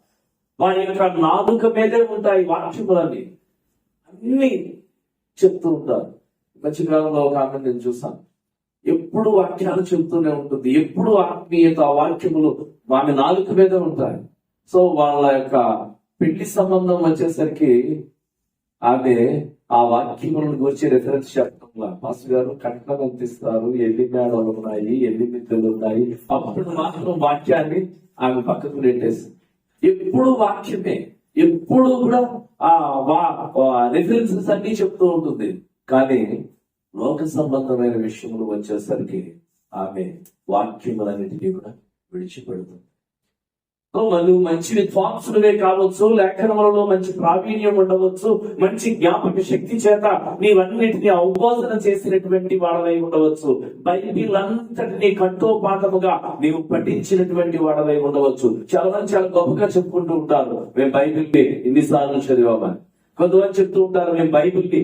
వారి యొక్క నాలుక మీదే ఉంటాయి వాక్యములన్నీ, అన్ని చెప్తూ ఉంటారు. మధ్యకాలంలో ఒక ఆమె నేను చూసాను, ఎప్పుడు వాక్యాలు చెప్తూనే ఉంటుంది, ఎప్పుడు ఆత్మీయత వాక్యములు ఆమె నాలుక మీద ఉంటాయి. సో వాళ్ళ యొక్క పెళ్లి సంబంధం వచ్చేసరికి ఆమె ఆ వాక్యములను గురించి రెఫరెన్స్ చెప్పడంలా, మాస్టర్ గారు కట్నం ఎంత ఇస్తారు, ఎన్ని మేడలు ఉన్నాయి, ఎన్ని మిత్రులు ఉన్నాయి, అప్పుడు మాత్రం వాక్యాన్ని ఆమె పక్కకు పెట్టేసింది. ఎప్పుడు వాక్యమే, ఎప్పుడు కూడా రిఫరెన్సెస్ అన్ని చెప్తూ ఉంటుంది. కానీ లోక సంబంధమైన విషయములు వచ్చేసరికి ఆమె వాక్యములన్నిటినీ కూడా విడిచిపెడుతుంది. నువ్వు మంచి విద్వాంసుడివే కావచ్చు, లేఖనములలో మంచి ప్రావీణ్యం ఉండవచ్చు, మంచి జ్ఞాపక శక్తి చేత నీవన్నిటిని అవబోధన చేసినటువంటి వాడవై ఉండవచ్చు, బైబిల్ అంతటినీ కంఠోపాఠముగా నీవు పఠించినటువంటి వాడవై ఉండవచ్చు. చాలా మంది చాలా గొప్పగా చెప్పుకుంటూ ఉంటారు, మేము బైబిల్ని ఇన్నిసార్లు చదివామని. కొంతమంది చెప్తూ ఉంటారు, మేము బైబిల్ని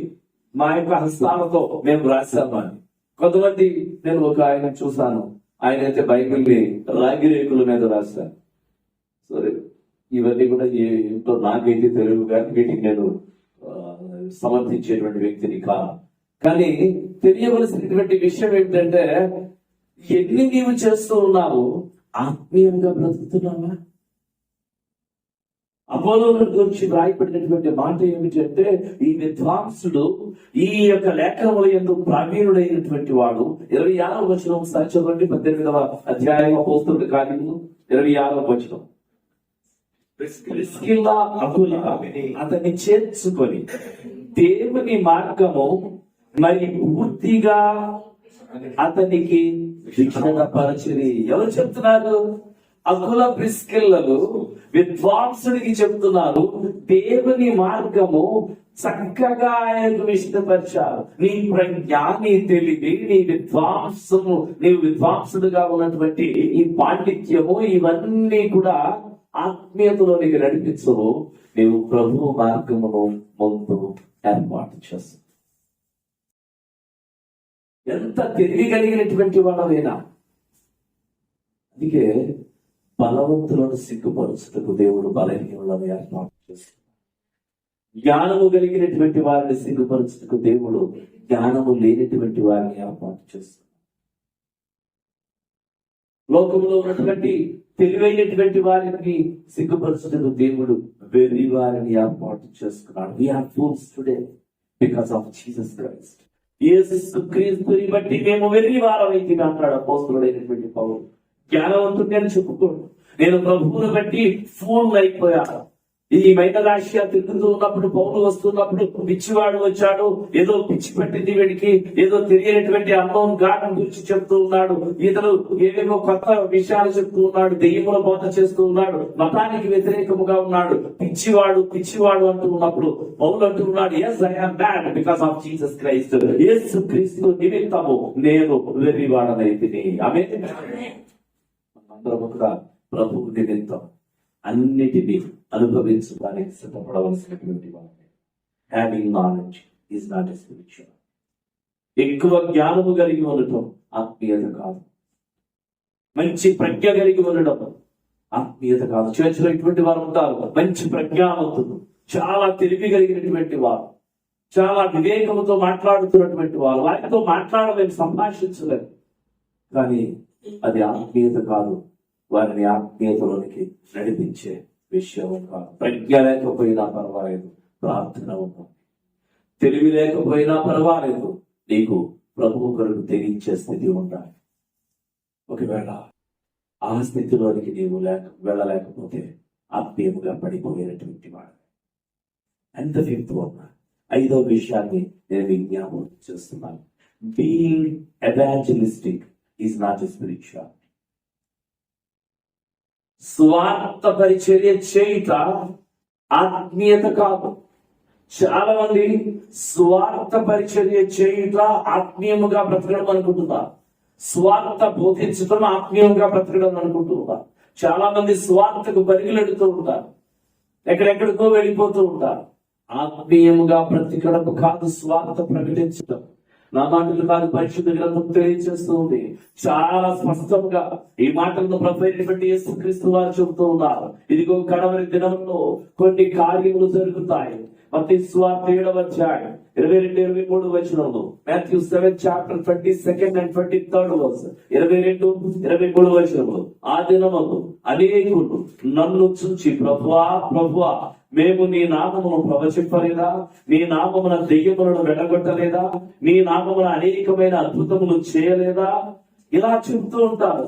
మా యొక్క హస్తాలతో మేము రాశామని. కొంతమంది, నేను ఒక ఆయన చూశాను, ఆయన అయితే బైబిల్ని రాగి రేకుల మీద రాశారు. సరే, ఇవన్నీ కూడా ఏంటో నాకైతే తెలుగు కానీ వీటికి నేను సమర్థించేటువంటి వ్యక్తిని కాదు. కానీ తెలియవలసినటువంటి విషయం ఏంటంటే, ఎన్ని నీవు చేస్తూ ఉన్నావు, ఆత్మీయంగా బ్రతుకుతున్నావా? అపోలో గురించి రాయబడినటువంటి మాట ఏమిటంటే, ఈ విద్వాంసుడు ఈ యొక్క లేఖనముల యందు ప్రావీణుడైనటువంటి వాడు. 26వ వచనం ఒకసారి చదవండి. 18వ అధ్యాయం అపోస్తలుల కార్యములు 26వ వచనం. ప్రిస్కిల్లా అకుల అతన్ని చేర్చుకొని దేవుని మార్గము మరి పూర్తిగా అతనికి శిక్షణ పరిచిరి. ఎవరు చెప్తున్నారు? అకుల ప్రిస్కిల్లలు విద్వాంసుడికి చెప్తున్నారు, దేవుని మార్గము చక్కగా ఆయనకు విషదపరిచారు. నీ ప్రజ్ఞ, నీ తెలివి, నీ విద్వాంసము, నీవు విద్వాంసుడుగా ఉన్నటువంటి ఈ పాండిత్యము, ఇవన్నీ కూడా ఆత్మీయతలో నీకు నడిపించవు. నీవు ప్రభు మార్గమును ముందు ఏర్పాటు చేస్తావు. ఎంత తెలివి కలిగినటువంటి వాడవైనా. అందుకే బలవంతులను సిగ్గుపరుచుటకు దేవుడు బలహీనులను ఏర్పాటు చేస్తాడు. జ్ఞానము కలిగినటువంటి వారిని సిగ్గుపరచుటకు దేవుడు జ్ఞానము లేనటువంటి వారిని ఏర్పాటు చేస్తాడు. లోకంలో ఉన్నటువంటి తెలివైనటువంటి వారిని సిగ్గుపరచుటకు దేవుడు వెర్రి వారిని ఏర్పాటు చేసుకున్నాడు. We are fools today because of Jesus Christ. Yesu క్రీస్తుని బట్టి మేము వెర్రి వారమైతే అంటాడు అపోస్తలుడైనటువంటి పౌలు. జ్ఞానవంతుడిని అని చెప్పుకోడు, నేను ప్రభువుని బట్టి ఫూల్ అయిపోయాను. ఈ మైనరాశియా తిరుగుతూ ఉన్నప్పుడు, పౌలు వస్తున్నప్పుడు పిచ్చివాడు వచ్చాడు, ఏదో పిచ్చి పట్టింది వీడికి, ఏదో తెలియనటువంటి అన్నోన్ గాడ్ గురించి చెప్తూ ఉన్నాడు, ఇతను ఏవేమో కొత్త విషయాలు చెప్తూ ఉన్నాడు, దెయ్యముల బోధ చేస్తూ ఉన్నాడు, మతానికి వ్యతిరేకముగా ఉన్నాడు, పిచ్చివాడు పిచ్చివాడు అంటూ ఉన్నప్పుడు పౌలు అంటూ ఉన్నాడు, yes I am bad because of Jesus Christ. యేసు క్రీస్తు నిమిత్తము నేను వెర్రివాడనైతిని. ఆమేన్. అందరము కూడా ప్రభువు నిమిత్తం అన్నిటినీ అనుభవించడానికి సిద్ధపడవలసినటువంటి వారు. Having knowledge is not a spiritual. ఎక్కువ జ్ఞానము కలిగి ఉండటం ఆత్మీయత కాదు. మంచి ప్రజ్ఞ కలిగి ఉండడం ఆత్మీయత కాదు. చర్చలో ఇటువంటి వారు ఉంటారు, మంచి ప్రజ్ఞావంతులు, చాలా తెలివి కలిగినటువంటి వారు, చాలా వివేకముతో మాట్లాడుతున్నటువంటి వారు. వారితో మాట్లాడలేము, సంభాషించలేము. కానీ అది ఆత్మీయత కాదు, వారిని ఆత్మీయతలోనికి నడిపించే విషయం కాదు. ప్రజ్ఞ లేకపోయినా పర్వాలేదు, ప్రార్థన ఉండాలి. తెలివి లేకపోయినా పర్వాలేదు, నీకు ప్రభువు కొరకు తెగించే స్థితి ఉండాలి. ఒకవేళ ఆ స్థితిలోనికి నీవు వెళ్ళలేకపోతే ఆత్మీయముగా పడిపోయేటువంటి వాడు. ఎంత ఫిఫ్త్ ఉన్నా 5వ విషయాన్ని నేను విజ్ఞాపనం చేస్తున్నాను. Being evangelistic is not a spiritual. స్వార్థ పరిచర్య చేయుట ఆత్మీయత కాదు. చాలా మంది స్వార్థ పరిచర్య చేయుట ఆత్మీయముగా బ్రతకడం అనుకుంటున్నారు. స్వార్థ బోధించడం ఆత్మీయంగా బ్రతకడం అనుకుంటున్నారు. చాలా మంది స్వార్థకు పరిగెడుతూ ఉంటారు, ఎక్కడెక్కడికో వెళ్ళిపోతూ ఉంటారు. ఆత్మీయముగా బ్రతకడం కాదు స్వార్థ ప్రకటించడం. నా మాటలు కాదు, పరిశుద్ధ గ్రంథం తెలియజేస్తూ ఉంది చాలా స్పష్టంగా. ఈ మాటలను ప్రభువైనటువంటి యేసుక్రీస్తు వారు చెబుతూ ఉన్నారు, ఇదిగో కడవరి దినంలో కొన్ని కార్యములు జరుగుతాయి. మత్తయి సువార్త 7వ అధ్యాయం 22-23 వచనంలో, Matthew 7 chapter 22nd and 23rd verse, 22-23 వచనంలో, ఆ దినమందు అనేకులు నన్ను చూచి ప్రభువా ప్రభువా మేము నీ నామమును ప్రవచింపలేదా, నీ నామమున దెయ్యములను వెళ్ళగొట్టలేదా, నీ నామమున అనేకమైన అద్భుతములు చేయలేదా, ఇలా చెబుతూ ఉంటారు.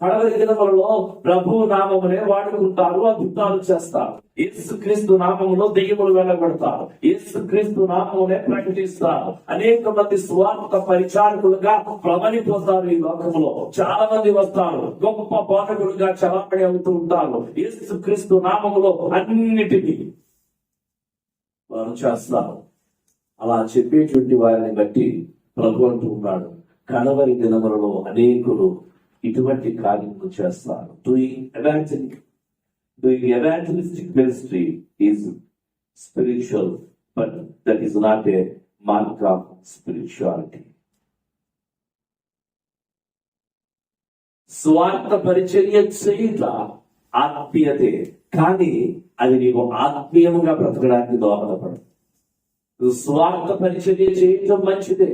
కడవరి దినములలో ప్రభు నామమునే వాడుకుంటారు, అద్భుతాలు చేస్తారు. యేసుక్రీస్తు నామములో దెయ్యములు వెళ్ళగొడతారు, యేసుక్రీస్తు నామమునే ప్రకటిస్తారు. అనేక మంది స్వార్థ పరిచారకులుగా ప్రబలిపోతారు. ఈ లోకంలో చాలా మంది వస్తారు, గొప్ప బోధకులుగా చలామణి అవుతూ ఉంటారు. యేసుక్రీస్తు నామములో అన్నిటినీ వారు చేస్తారు. అలా చెప్పేటువంటి వారిని బట్టి ప్రభు అంటూ ఉన్నాడు, కడవరి దినములలో అనేకులు ఇటువంటి కార్యములు చేస్తారు. Doing evangelistic ministry is spiritual, but that is not a mark of spirituality. స్వార్థ పరిచర్య చేయుట ఆత్మీయతే, కానీ అది నీవు ఆత్మీయముగా బ్రతకడానికి దోహదపడదు. స్వార్థ పరిచర్య చేయటం మంచిదే,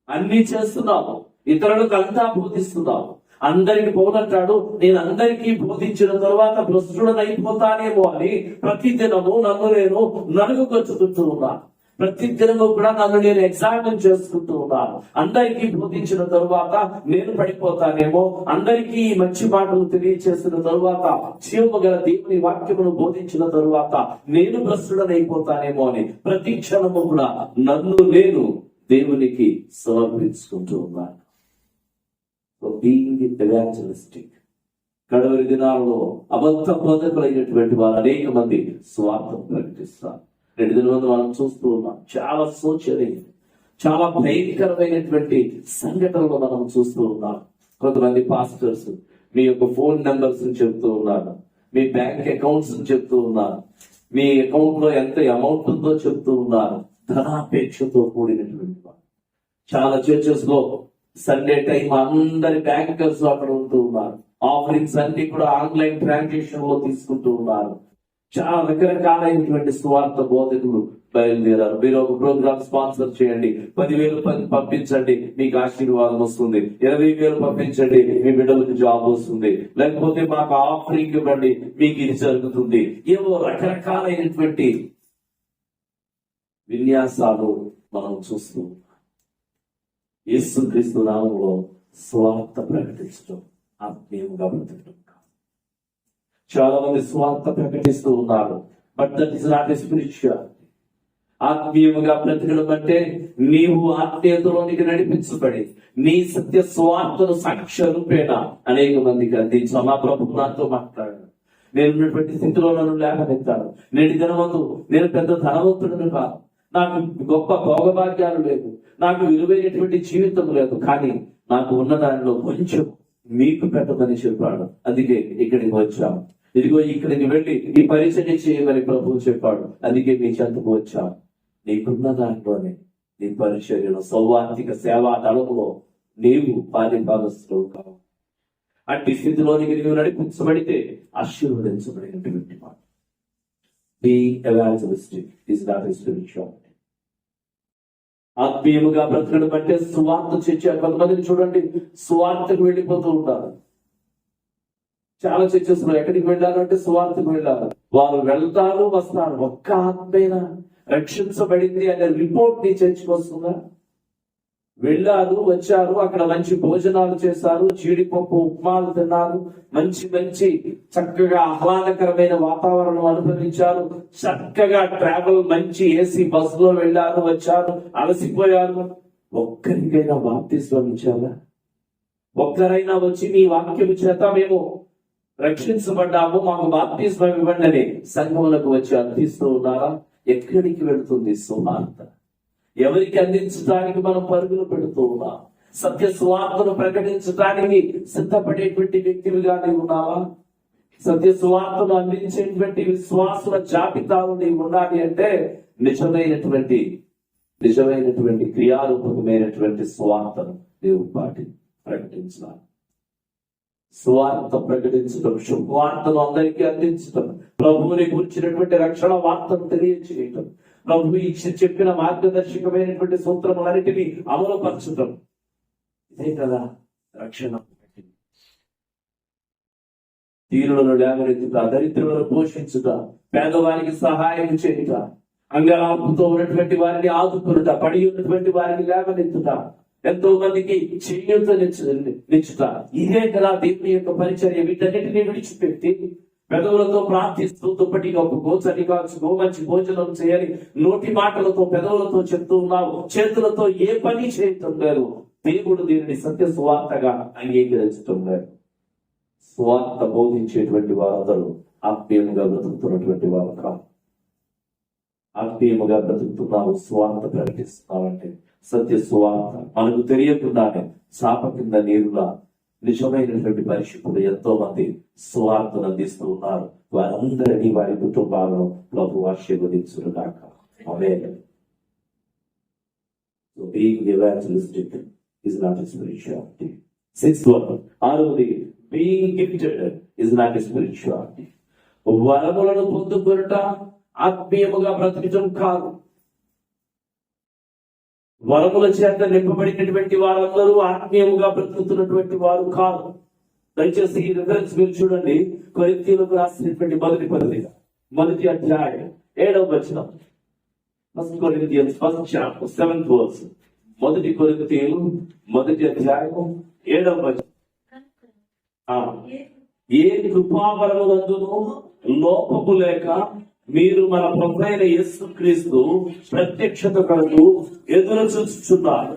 అన్ని చేస్తున్నావు, ఇతరులకు అంతా బోధిస్తున్నావు. అందరికి బోధంటాడు, నేను అందరికీ బోధించిన తరువాత భ్రష్టుడని అయిపోతానేమో అని ప్రతి దినము నేను నలుగుకొచ్చుకుంటూ ఉన్నాను. ప్రతి దినము కూడా నన్ను నేను ఎగ్జామిన్ చేసుకుంటూ ఉన్నాను. అందరికీ బోధించిన తరువాత నేను పడిపోతానేమో, అందరికీ ఈ మంచి మాటలు తెలియచేసిన తరువాత, జీవము గల దేవుని వాక్యమును బోధించిన తరువాత నేను భ్రష్టుడని అయిపోతానేమో అని ప్రతి క్షణము కూడా నన్ను నేను దేవునికి సమర్పించుకుంటూ ఉన్నాను. Being evangelistic. కడవరి దినాలలో అబద్ధ బోధకులైనటువంటి వారు అనేక మంది స్వార్థం ప్రకటిస్తారు. 2 దినాలు మనం చూస్తూ ఉన్నాం. చాలా శోచనీయం, చాలా భయంకరమైనటువంటి సంఘటనలు మనం చూస్తూ ఉన్నాం. కొంతమంది పాస్టర్స్ మీ యొక్క ఫోన్ నెంబర్స్ చెప్తూ ఉన్నారు, మీ బ్యాంక్ అకౌంట్స్ చెప్తూ ఉన్నారు, మీ అకౌంట్ లో ఎంత అమౌంట్ ఉందో చెప్తూ ఉన్నారు. ధనాపేక్షతో కూడినటువంటి వారు. చాలా చర్చెస్ లో సండే టైం అందరి బ్యాంకర్స్ అక్కడ ఉంటూ ఉన్నారు. ఆఫరింగ్స్ అన్ని కూడా ఆన్లైన్ ట్రాన్సాక్షన్ లో తీసుకుంటూ ఉన్నారు. చాలా రకరకాలైనటువంటి స్వార్థ బోధకులు బయలుదేరారు. మీరు ఒక ప్రోగ్రామ్ స్పాన్సర్ చేయండి, 10,000 పంపించండి, మీకు ఆశీర్వాదం వస్తుంది. 20,000 పంపించండి, మీ బిడ్డలకు జాబ్ వస్తుంది. లేకపోతే మాకు ఆఫరింగ్ ఇవ్వండి, మీకు ఇది జరుగుతుంది. ఏవో రకరకాలైనటువంటి విన్యాసాలు మనం చూస్తూ యేసుక్రీస్తు నామములో స్వార్థ ప్రకటించడం ఆత్మీయంగా బ్రతకడం కాదు. చాలా మంది స్వార్థ ప్రకటిస్తూ ఉన్నారు, but that is not a spirituality. ఆత్మీయముగా బ్రతకడం అంటే నీవు ఆత్మీయతలోనికి నడిపించబడి నీ సత్య స్వార్థను సాక్ష్య రూపేణ అనేక మందికి అందించాను. నా ప్రభు నాతో మాట్లాడాడు, నేనున్నటువంటి స్థితిలో నన్ను లేవనెత్తాడు. నేటి దినమందు నేను పెద్ద ధనవంతుడను కాదు, నాకు గొప్ప భోగభాగ్యాలు లేవు, నాకు విలువైనటువంటి జీవితం లేదు, కానీ నాకు ఉన్న దానిలో కొంచెం మీకు పెట్టమని చెప్పాడు. అందుకే ఇక్కడికి వచ్చాము. ఇదిగో ఇక్కడికి వెళ్ళి ఈ పరిచర్య చేయమని ప్రభువు చెప్పాడు. అందుకే మీ చెంతకు వచ్చాము. నీకున్న దాంట్లోనే నీ పరిచర్యలో సౌవార్థిక సేవా దళములో నీవు పాలిభాగస్తులు కావు. అట్టి స్థితిలోనికి నీవు నడిపించబడితే ఆశీర్వదించబడినటువంటి మాట. Being evangelistic is not a spirituality. ఆత్మీయముగా బ్రతకడం అంటే సువార్త చర్చ. కొంతమందిని చూడండి, సువార్తకు వెళ్ళిపోతూ ఉంటారు. చాలా చర్చస్ లో ఎక్కడికి వెళ్ళాలంటే సువార్తకు వెళ్ళారు. వారు వెళ్తారు, వస్తారు. ఒక్క ఆత్మీయ రక్షించబడింది అనే రిపోర్ట్ నీ చర్చకు వస్తుందా? వెళ్ళారు, వచ్చారు, అక్కడ మంచి భోజనాలు చేశారు, జీడిపప్పు ఉప్మాలు తిన్నారు, మంచి మంచి చక్కగా ఆహ్లాదకరమైన వాతావరణం అనుభవించారు, చక్కగా ట్రావెల్ మంచి ఏసీ బస్సులో వెళ్ళారు, వచ్చారు, అలసిపోయారు. ఒక్కరికైనా బాప్తిస్మం ఇచ్చారా? ఒక్కరైనా వచ్చి మీ వాక్యం చేత మేము రక్షించబడ్డాము, మాకు బాప్తిస్మం ఇవ్వండి అని సంఘములకు వచ్చి అర్థిస్తూ ఉన్నారా? ఎక్కడికి వెళుతుంది సువార్త? ఎవరికి అందించడానికి మనం పరుగులు పెడుతూ ఉన్నాం? సత్య సువార్తను ప్రకటించడానికి సిద్ధపడేటువంటి వ్యక్తులుగా నీవు ఉన్నావా? సత్య సువార్తను అందించేటువంటి విశ్వాసుల జాబితాలు నీవు ఉండాలి అంటే నిజమైనటువంటి క్రియారూపకమైనటువంటి సువార్తను నీవు ప్రకటించాలి. సువార్త ప్రకటించడం, శుభవార్తను అందరికీ అందించడం, ప్రభువుని గురించినటువంటి రక్షణ వార్తను తెలియచేయటం, ప్రభు ఇచ్చి చెప్పిన మార్గదర్శకమైనటువంటి సూత్రములన్నిటినీ అమలుపరచటం, ఇదే కదా రక్షణ. దీనులను లేవనెత్తుట, దరిద్రులను పోషించుట, పేదవారికి సహాయం చేయుట, అంగలాపుతో ఉన్నటువంటి వారిని ఆదుకునుట, పడి ఉన్నటువంటి వారిని లేవనెత్తుట, ఎంతో మందికి నిచ్చుట, ఇదే కదా దేవుని యొక్క పరిచర్య. వీటన్నిటిని విడిచిపెట్టి పెదవులతో ప్రార్థిస్తూ దుప్పటి కప్పుకో, చలి కాచుకో, మంచి భోజనం చేయాలి, నోటి మాటలతో పెదవులతో చెప్తూ ఉన్నావు, చేతులతో ఏ పని చేయటం లేదు. దేవుడు దీనిని సత్య సువార్తగా అంగీకరించటం లేదు. సువార్త బోధించేటువంటి వారందరూ ఆత్మీయముగా బ్రతుకుతున్నటువంటి వారు కాదు. ఆత్మీయముగా బ్రతుకుతున్నావు, సువార్త ప్రకటిస్తున్నావంటే సత్య సువార్త మనకు తెలియకుండానే చాప కింద నీరులా నిజమైనటువంటి పరిశుద్ధులు ఎంతో మంది సువార్తను అందిస్తూ ఉన్నారు. వారందరినీ వారి కుటుంబాలను ప్రభు ఆశీర్వదించుగాక. ఆమేన్. So being evangelistic is not a spirituality. Sixth one, ఆరవది, being gifted is not a spirituality. వరములను పొందుకొనుట ఆత్మీయముగా బ్రతకటం కాదు. వరముల చేత నింపబడినటువంటి వారందరూ ఆత్మీయముగా బ్రతుకుతున్నటువంటి వారు కాదు. దయచేసి ఈ రిఫరెన్స్ మీరు చూడండి. కొరింథీయులకు రాసినటువంటి మొదటి అధ్యాయం 7వ వచనం. First Corinthians 7th verse. మొదటి కొరింథీయులు మొదటి అధ్యాయం 7వ వచనం. ఏ కృపావరమునందును లోపము లేక మీరు మన ప్రభువైన యేసుక్రీస్తు ప్రత్యక్షత కొరకు ఎదురు చూస్తున్నారు.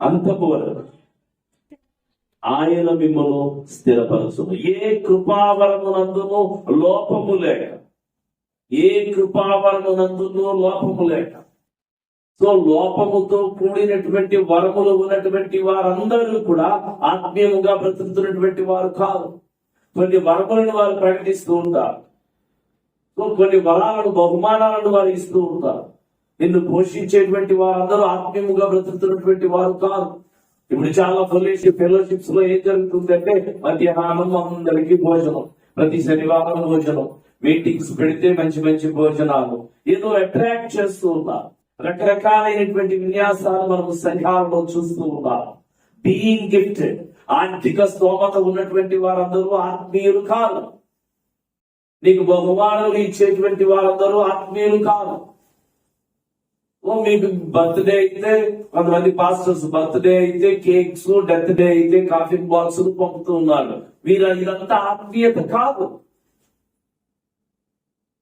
అంతపు వరకు ఆయన మిమ్మల్ని స్థిరపరచును. ఏ కృపావరమునందును లోపము లేక, ఏ కృపావరమునందును లోపము లేక. సో లోపముతో కూడినటువంటి వరములు ఉన్నటువంటి వారందరూ కూడా ఆత్మీయముగా బ్రతుకుతున్నటువంటి వారు కాదు. కొన్ని వరములను వారు ప్రకటిస్తూ ఉంటారు. సో కొన్ని వరాలను, బహుమానాలను వారు ఇస్తూ ఉంటారు. నిన్ను పోషించేటువంటి వారందరూ ఆత్మీయముగా బ్రతుకుతున్నటువంటి వారు కాదు. ఇప్పుడు చాలా ఫెలోషిప్స్ లో ఏం జరుగుతుందంటే మధ్యాహ్నం అందరికీ భోజనం, ప్రతి శనివారం భోజనం, మీటింగ్స్ పెడితే మంచి మంచి భోజనాలు, ఏదో అట్రాక్ట్ చేస్తూ ఉన్నారు. రకరకాలైనటువంటి విన్యాసాలు మనము సంఘాలలో చూస్తూ ఉన్నాం. బీయింగ్ గిఫ్టెడ్, ఆర్థిక స్తోమత ఉన్నటువంటి వారందరూ ఆత్మీయులు కాదు. నీకు బహుమానాలు ఇచ్చేటువంటి వారందరూ ఆత్మీయులు కాదు. మీకు బర్త్డే అయితే కొంతమంది పాస్టర్స్ బర్త్డే అయితే కేక్స్, డెత్ డే అయితే కాఫీ బాక్స్ పంపుతూ ఉన్నారు. ఇదంతా ఆత్మీయత కాదు.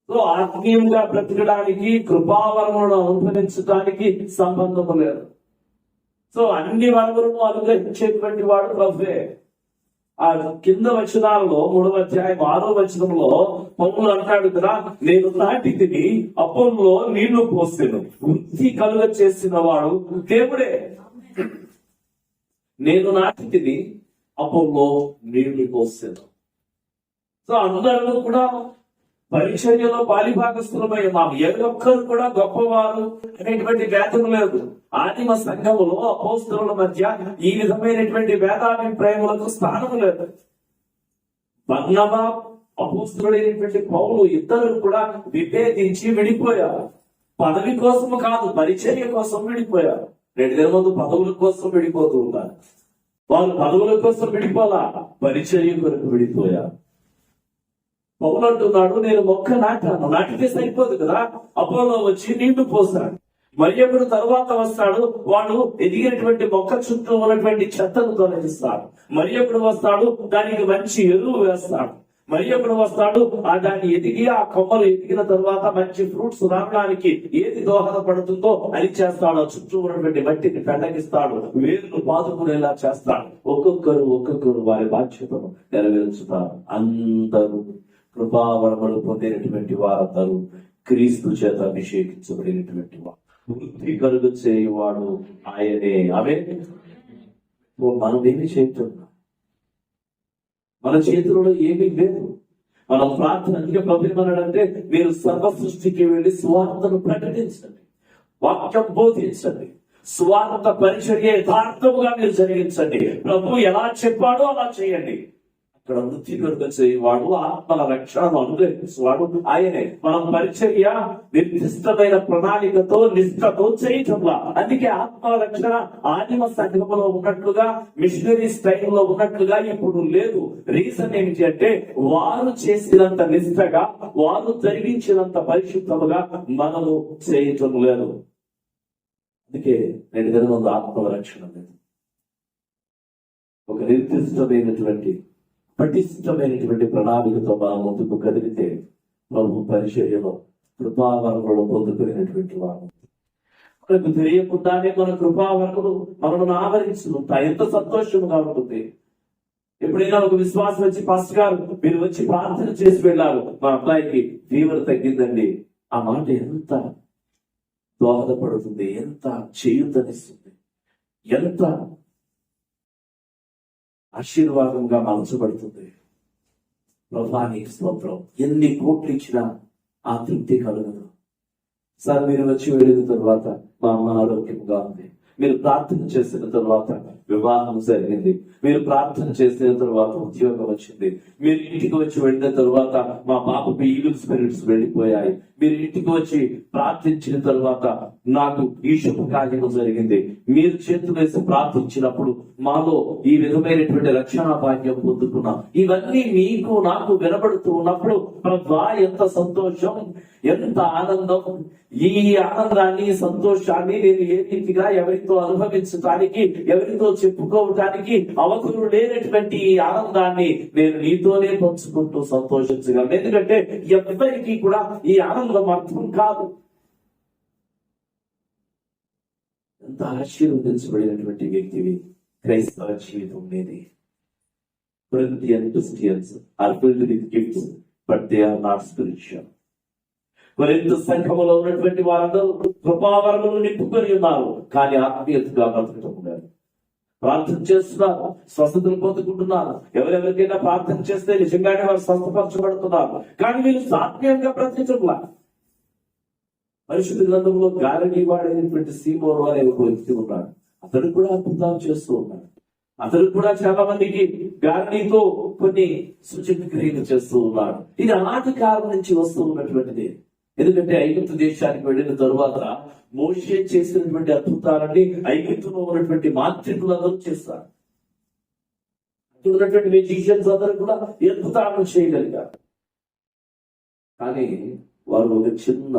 సో ఆత్మీయంగా బ్రతకడానికి, కృపావరములను అనుభవించడానికి సంబంధము లేదు. సో అన్ని వరములను అనుగ్రహించేటువంటి వాడు ప్రభువే. ఆ కింద వచనాలలో 3వ అధ్యాయం 6వ వచనంలో పౌలు అంటాడు కదా, నేను నాటితిని, అప్పొల్లో నీళ్లు పోసెను, వృద్ధి కలుగ చేసిన వాడు దేవుడే. నేను నాటితిని, అప్పొల్లో నీళ్లు పోసెను. సో అందరూ కూడా పరిచర్యలో పాలిభాగస్థులమై ఉన్నాము. ఎవరొక్కరు కూడా గొప్పవారు అనేటువంటి భేదం లేదు. ఆదిమ సంఘములో అపోస్తలుల మధ్య ఈ విధమైనటువంటి భేదాభిప్రాయములకు స్థానం లేదు. బర్నబా, అపోస్తలుడైనటువంటి పౌలు ఇద్దరు కూడా విభేదించి విడిపోయారు. పదవి కోసము కాదు, పరిచర్య కోసం విడిపోయారు. 2 నెలల ముందు పదవుల కోసం విడిపోతూ ఉన్నారు. వాళ్ళు పదవుల కోసం విడిపోలా, పరిచర్య కొరకు విడిపోయారు. పౌలు అంటున్నాడు, నేను మొక్క నాటాను, నాటితే సరిపోదు కదా, అపోలో వచ్చి నీళ్లు పోస్తాడు. మరి ఎప్పుడు తరువాత వస్తాడు, వాడు ఎదిగినటువంటి మొక్క చుట్టూ ఉన్నటువంటి చెత్తను తొలగిస్తాడు. మరి ఎప్పుడు వస్తాడు, దానికి మంచి ఎరువు వేస్తాడు. మరి ఎప్పుడు వస్తాడు, దాన్ని ఎదిగి ఆ కొమ్మలు ఎదిగిన తర్వాత మంచి ఫ్రూట్స్ రావడానికి ఏది దోహదపడుతుందో అది చేస్తాడు. చుట్టూ ఉన్నటువంటి మట్టిని పెండగిస్తాడు, వేరును పాదుకునేలా చేస్తాడు. ఒక్కొక్కరు వారి బాధ్యతను నెరవేర్చుతారు. అందరూ కృపావరములు పొందినటువంటి వారందరూ క్రీస్తు చేత అభిషేకించబడినటువంటి వారు, వృద్ధి కలుగ చేయువాడు ఆయనే. ఆమేన్. మనం ఏమి చేస్తున్నాం? మన చేతులలో ఏమీ లేదు. మనం ప్రార్థన అందుకే ప్రభుత్వమన్నాడంటే, మీరు సర్వ సృష్టికి వెళ్ళి స్వార్థను ప్రకటించండి, వాక్యం బోధించండి, స్వార్థ పరిచర్య యథార్థముగా మీరు జరిగించండి. ప్రభు ఎలా చెప్పాడో అలా చేయండి. ఇక్కడ వృత్తి కొరకు చేయవాడు, ఆత్మల రక్షణను అనుగ్రహించేవాడు ఆయనే. మనం పరిచర్య నిర్దిష్టమైన ప్రణాళికతో నిష్ఠతో చేయటంలా. అందుకే ఆత్మల రక్షణ ఆదిమ సంఘములో ఉన్నట్లుగా, మిషనరీ స్టైల్లో ఉన్నట్లుగా ఇప్పుడు లేదు. రీజన్ ఏమిటి అంటే, వారు చేసినంత నిష్ఠగా, వారు జరిగించినంత పరిశుద్ధముగా మనము చేయటం లేదు. అందుకే నేను దినమందు ఆత్మల రక్షణ లేదు. ఒక నిర్దిష్టమైనటువంటి పటిష్టమైనటువంటి ప్రణాళికతో మనం ముందుకు కదిలితే ప్రభు పరిచర్యలో కృపావరములు పొందుకునేటువంటి వారు. మనకు తెలియకుండానే మన కృపావరములు మనల్ని ఆవరించి ఉంటాయి. ఎంత సంతోషంగా ఉంటుంది. ఎప్పుడైనా ఒక విశ్వాసం వచ్చి, పాస్టర్ గారు మీరు వచ్చి ప్రార్థన చేసి వెళ్ళారు, మా అబ్బాయికి ఫీవర్ తగ్గిందండి. ఆ మాట ఎంత దోహదపడుతుంది, ఎంత చేయూతనిస్తుంది, ఎంత ఆశీర్వాదంగా మలచబడుతుంది. ప్రభాని స్తోత్రం. ఎన్ని కోట్లు ఇచ్చినా ఆ తృప్తి కలగదు. సార్ మీరు వచ్చి వెళ్ళిన తర్వాత మా అమ్మ ఆరోగ్యంగా ఉంది, మీరు ప్రార్థన చేసిన తర్వాత వివాహం జరిగింది, మీరు ప్రార్థన చేసిన తర్వాత ఉద్యోగం వచ్చింది, మీరు ఇంటికి వచ్చి వెళ్ళిన తర్వాత మా పాపకు ఈవిల్ స్పిరిట్స్ వెళ్ళిపోయాయి, మీరు ఇంటికి వచ్చి ప్రార్థించిన తర్వాత నాకు ఈ శుభకార్యం జరిగింది, మీరు చేతులు వేసి ప్రార్థించినప్పుడు మాలో ఈ విధమైనటువంటి రక్షణ భాగ్యం పొందుకున్నాం. ఇవన్నీ మీకు నాకు వినబడుతూ ఉన్నప్పుడు ప్రభా ఎంత సంతోషం, ఎంత ఆనందం. ఈ ఆనందాన్ని, సంతోషాన్ని నేను ఏ రీతిగా ఎవరితో అనుభవించడానికి, ఎవరితో చెప్పుకోవటానికి అవసరం లేనటువంటి ఈ ఆనందాన్ని నేను నీతోనే పంచుకుంటూ సంతోషించగలను. ఎందుకంటే ఎవరికి కూడా ఈ ఆనందం అర్థం కాదు. ఎంత ఆశీర్వదించబడినటువంటి వ్యక్తివి క్రైస్తవ జీవితం అనేది. Corinthian Christians are filled with gifts, but they are not spiritual. కొరింథు సంఘములో ఉన్నటువంటి వారందరూ కృపావరములు నింపుకొని ఉన్నారు, కానీ ఆత్మీయతగా బ్రతకటం లేదు. ప్రార్థన చేస్తున్నారు, స్వస్థతలు పొందుకుంటున్నారు. ఎవరెవరికైనా ప్రార్థన చేస్తే నిజంగానే వారు స్వస్థపరచబడుతున్నారు, కానీ వీళ్ళు ఆత్మీయంగా బ్రతికటంలా. పరిశుద్ధ గ్రంథంలో గారడీ వాడైనటువంటి సీమోను అనే ఒక వ్యక్తి ఉన్నాడు. అతడు కూడా అద్భుతాలు చేస్తూ ఉన్నాడు. అతడు కూడా చాలా మందికి గారడీతో కొన్ని సూచక క్రియలు చేస్తూ ఉన్నాడు. ఇది అనాది కాలం నుంచి వస్తూ ఉన్నటువంటిది. ఎందుకంటే ఐగుప్తు దేశానికి వెళ్ళిన తరువాత మోషే చేసినటువంటి అద్భుతాలని ఐగుప్తులో ఉన్నటువంటి మాంత్రికులందరూ చేస్తారు. ఉన్నటువంటి మ్యూజిషియన్స్ అందరూ కూడా అద్భుతాలను చేయగలిగారు. కానీ వారు ఒక చిన్న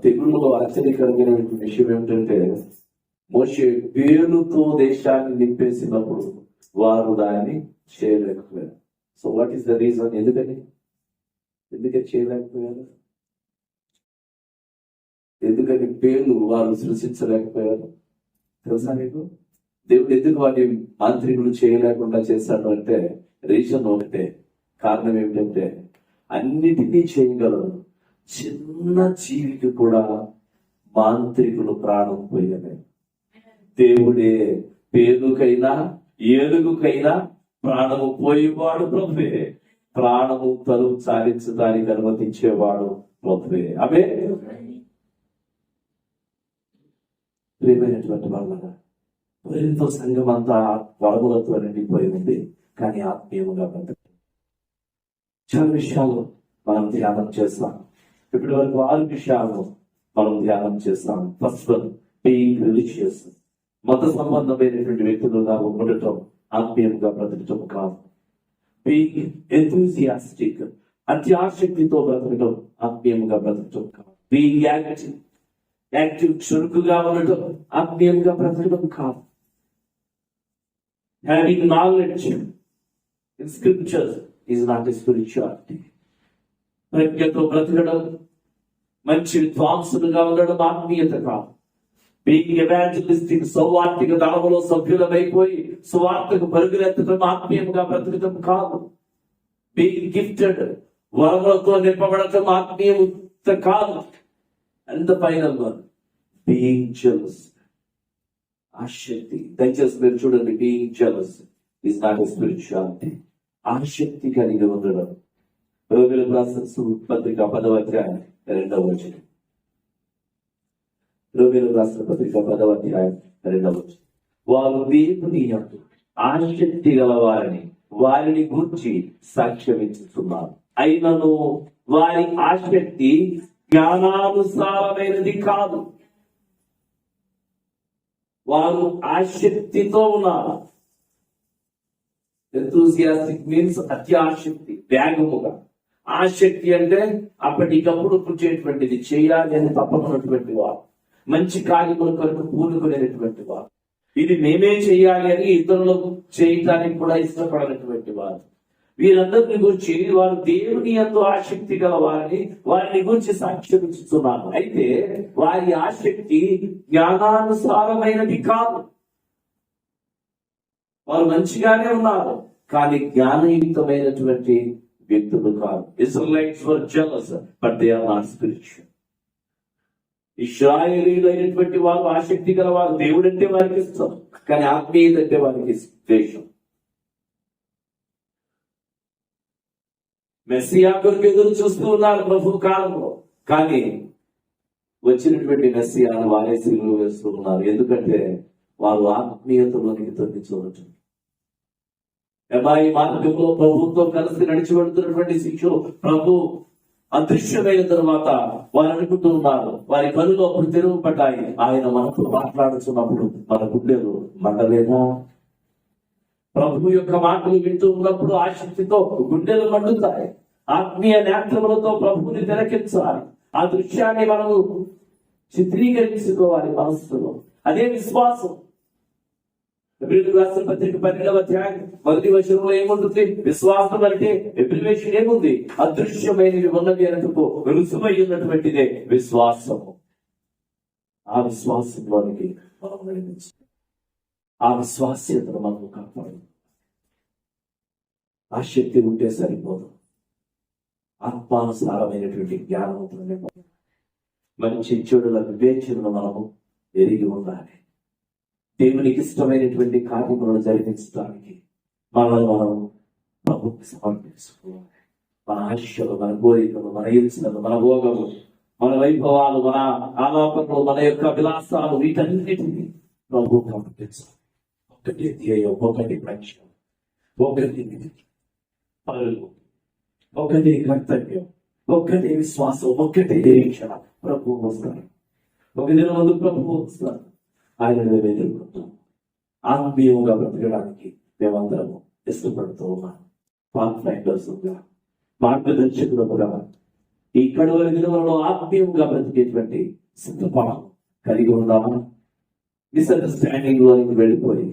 తెగుళ్ళలో ఆశ్చర్యకరమైనటువంటి విషయం ఏమిటంటే, మోషే పేరుతో దేశాన్ని నింపేసినప్పుడు వారు దాన్ని చేయలేకపోయారు. So what is the reason? ఎందుకని చేయలేకపోయారు? ఎందుకని పేర్లు వారు సృష్టించలేకపోయారు తెలుసా మీకు? దేవుడు ఎందుకు వాటి మాంత్రికులు చేయలేకుండా చేశాడు అంటే రీజన్ ఒకటే. కారణం ఏమిటంటే, అన్నిటినీ చేయగలరు, చిన్న జీవికి కూడా మాంత్రికులు ప్రాణం పోయలే. దేవుడే పేరుకైనా ఏలుగుకైనా ప్రాణము పోయేవాడు ప్రభువే. ప్రాణము తలుపు చాలించడానికి అనుమతించేవాడు ప్రభువే. అవే ప్రియమైనటువంటి వాళ్ళగా కొరింథు సంఘం అంతా వరములతో నిండిపోయి ఉంది, కానీ ఆత్మీయముగా బ్రతకదు. చాలా విషయాలు మనం ధ్యానం చేస్తాం. ఇప్పటి వరకు 6 విషయాలు మనం ధ్యానం చేస్తాం. First one, being religious. మత సంబంధమైనటువంటి వ్యక్తులుగా ఉండటం ఆత్మీయంగా బ్రతకటం కాదు. బీయింగ్ ఎంతూసియాస్టిక్, అత్యాసక్తితో బ్రతకటం ఆత్మీయంగా బ్రతకటం కాదు. బీయింగ్ యాక్టివ్ చురుకుగా ఉండటం ఆత్మీయంగా బ్రతకటం కాదు. Having knowledge in scriptures is not a spirituality. ప్రజ్ఞతో బ్రతకడం, మంచి విద్వాంసులుగా ఉండడం ఆత్మీయత కాదు. బీయింగ్ ఎవాంజలిస్టిక్, సౌవార్తిక దళములో సభ్యులమైపోయి సువార్తకు పరుగులెత్తడం ఆత్మీయంగా బ్రతకడం కాదు. బీయింగ్ గిఫ్టెడ్, వరములతో నింపబడటం ఆత్మీయత కాదు. And the final one, being jealous. ఆసక్తి. దయచేసి మీరు చూడండి, being jealous is not a spirituality. ఆసక్తి కలిగి ఉండడం. రోగులకు రాసిన పత్రిక 10వ అధ్యాయం 2వ వచనం. రోగులకు రాసిన పత్రిక 10వ అధ్యాయం 2వ వచనం. వారు దేవుని యందు ఆసక్తి గల వారిని గూర్చి సాక్ష్యం ఇస్తున్నారు. అయినను వారి ఆసక్తి జ్ఞానానుసారమైనది కాదు. వారు ఆసక్తితో ఉన్నారు. ఎంతూజియాస్టిక్ మీన్స్ అత్యాసక్తి, వేగముగా. ఆసక్తి అంటే అప్పటికప్పుడు పుట్టేటువంటిది, చేయాలి అని తప్పకున్నటువంటి వారు, మంచి కార్యముల కొరకు పూనుకునేటువంటి వారు, ఇది మేమే చేయాలి అని ఇతరులకు చేయటానికి కూడా ఇష్టపడనటువంటి వారు. వీరందరిని గురించి వారు దేవుని యందు ఆసక్తి గల వారిని గురించి సాక్ష్యం ఇస్తున్నారు. అయితే వారి ఆసక్తి జ్ఞానానుసారమైనది కాదు. వారు మంచిగానే ఉన్నారు, కానీ జ్ఞానయుక్తమైనటువంటి వ్యక్తులు కాదు. Israelites were jealous but they are not spiritual. ఇశ్రాయేలీయులైనటువంటి వారు ఆసక్తి గల వారు, దేవుడంటే వారికి ఇష్టం, కానీ ఆత్మీయత అంటే వారికి ద్వేషం. మెస్సియా కొరకు ఎదురు చూస్తూ ఉన్నారు ప్రభు కాలంలో, కానీ వచ్చినటువంటి మెస్సియాను వారే సిలువ వేస్తూ ఉన్నారు. ఎందుకంటే వారు ఆత్మీయతలోనికి తొంగి చూడటం. ఎమాయి మార్గంలో ప్రభుత్వం కలిసి నడిచి వెళుతున్నటువంటి శిష్యులు ప్రభు అదృశ్యమైన తరువాత వారు అనుకుంటూ ఉన్నారు, వారి కనులు అప్పుడు తెరువబడ్డాయి. ఆయన మనతో మాట్లాడుతున్నప్పుడు మన గుండెలు మండలేదా? ప్రభు యొక్క మాటలు వింటూ ఉన్నప్పుడు ఆసక్తితో గుండెలు మండుతాయి. ఆత్మీయ నేత్రములతో ప్రభువుని తిలకించాలి. ఆ దృశ్యాన్ని మనము చిత్రీకరించుకోవాలి మనస్సులో. అదే విశ్వాసం. రాష్ట్ర పత్రిక 12వ అధ్యాయం 1వ వచనంలో ఏముంటుంది? విశ్వాసం అంటే ఎబ్రివేషన్ ఏముంది? అదృశ్యమైనవి ఉన్నవి అన్నట్టుకు రుసుమై ఉన్నటువంటిదే విశ్వాసము. ఆ విశ్వాసంలోనికి మనం నడిపించాలి. ఆ విశ్వాస్యతను మనం కాపాడు. ఆ శక్తి ఉంటే సరిపోదు, ఆత్మానుసారమైనటువంటి జ్ఞానవంతులనే మంచి చెడుల వివేచనను మనము ఎరిగి ఉండాలి. దేవునికి ఇష్టమైనటువంటి కార్యములను జరిగించడానికి మనల్ని మనం ప్రభుత్వం సమర్పించుకోవాలి. మన ఆశలు, మన కోరికలు, మన ఇల్సలు, మన భోగము, మన వైభవాలు, మన ఆలోపనలు, మన యొక్క విలాసాలు, వీటన్నిటినీ ప్రభు సమర్పించాలి. ఒకటి ధ్యేయం, ఒకటి లక్ష్యం, ఒకటి పనులు, ఒకటి కర్తవ్యం, ఒకటి విశ్వాసం, ఒకటి నిరీక్షణ. ప్రభు వస్తారు. ఒక దినం ముందు ప్రభు వస్తారు. ఆయన ఎదుర్కొంటాం. ఆత్మీయంగా బ్రతకడానికి మేమందరము ఇష్టపడుతూ ఉన్నాం. పాత్ ఫైండర్స్గా, మార్గదర్శకులుగా ఈ కడువల దినములలో ఆత్మీయంగా బ్రతికేటువంటి సిద్ధపాఠం కలిగి ఉన్నామా? మిస్అండర్స్టాండింగ్ లోనికి వెళ్ళిపోయి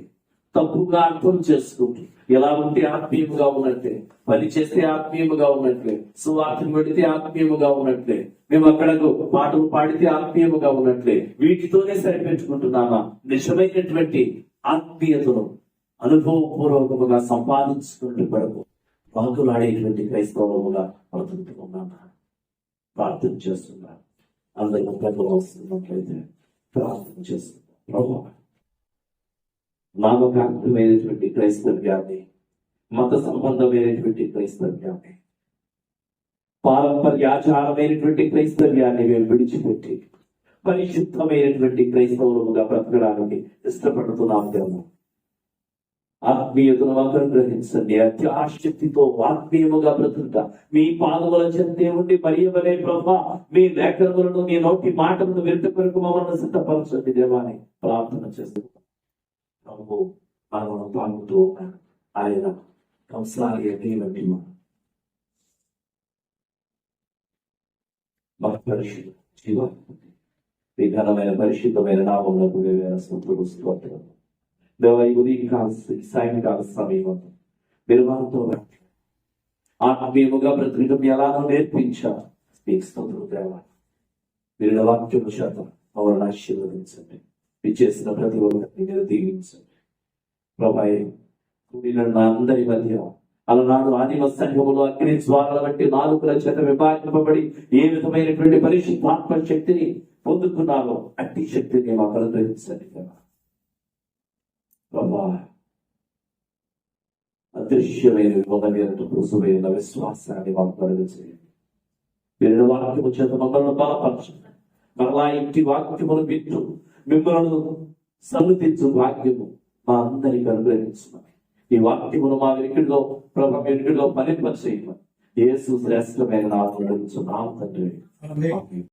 తప్పుగా అర్థం చేసుకుంటూ ఎలా ఉంటే ఆత్మీయముగా ఉన్నట్లే, పని చేస్తే ఆత్మీయముగా ఉన్నట్లే, సువార్తను పెడితే ఆత్మీయముగా ఉన్నట్లే, మేము అక్కడకు పాటలు పాడితే ఆత్మీయముగా ఉన్నట్లే, వీటితోనే సరిపెట్టుకుంటున్నామా? నిజమైనటువంటి ఆత్మీయతను అనుభవపూర్వకముగా సంపాదించుకుంటూ పడకు బాగులాడేటువంటి క్రైస్తవముగా బ్రతుకుతున్నామా? ప్రార్థన చేస్తున్నా. అందరూ పెద్దలు వస్తున్నట్లయితే ప్రార్థన చేస్తున్నా. ప్రభు, నామకాంతమైనటువంటి క్రైస్తవ్యాన్ని, మత సంబంధమైనటువంటి క్రైస్తవ్యాన్ని, పారంపర్యాచారమైనటువంటి క్రైస్తవ్యాన్ని మేము విడిచిపెట్టి పరిశుద్ధమైనటువంటి క్రైస్తవులుగా బ్రతకడానికి ఇష్టపడుతున్నాము కదా. ఆత్మీయతను అనుగ్రహించండి. అత్యాశక్తితో ఆత్మీయముగా బ్రతుకుట మీ పాదముల చెంతే ఉండి మరియవలే ప్రభా, మీ లేఖనములను, మీ నోటి మాటలను వింట కొరకు మమ్మల్ని సిద్ధపరచండి దేవాని ప్రార్థన చేస్తున్నాం. ప్రభు మనం తాగుతూ ఆయన కంసాలి దేవని పరిశుద్ధ జీవ విఘనమైన పరిశుద్ధమైన నామములకు స్తోత్రం. దేవ, ఈ ఉదయకాల సాయంకాల సమయం మీరు మనతో ఆత్మీయముగా బ్రతుకడం ఎలాగో నేర్పించారు. మీకు స్తోత్రం దేవ. మీరు వాక్యము చేత మమ్మల్ని ఆశీర్వదించండి. మీరు చేసిన ప్రతి ఒక్కరిని మీరు దీవించండి. ప్రభాయి కూడిన అందరి మధ్య అలనాడు ఆదిమ సంఘములో అగ్ని జ్వాలల బట్టి నాలుగుల చేత విభాగింపబడి ఏ విధమైనటువంటి పరిశుద్ధాత్మ శక్తిని పొందుకున్నారో అట్టి శక్తిని మాకు అనుగ్రహించండి కదా. ప్రభా, అదృశ్యమైన రుసుమైన విశ్వాసాన్ని మాకు కలిగించండి. మీరు వాక్యము చేత మమ్మల్ని బలపరచండి. మరలా ఇంటి వాక్యమును వింటూ మిమ్మల్ని సన్నిధించు భాగ్యము మా అందరికి అనుగ్రహించమని, ఈ వాక్యమును మా వినికిడిలో ప్రభు వినికిడిలో ఫలింప చేయమని యేసు శ్రేష్టమైన నామములో అడుగుచున్నాము తండ్రి. ఆమేన్.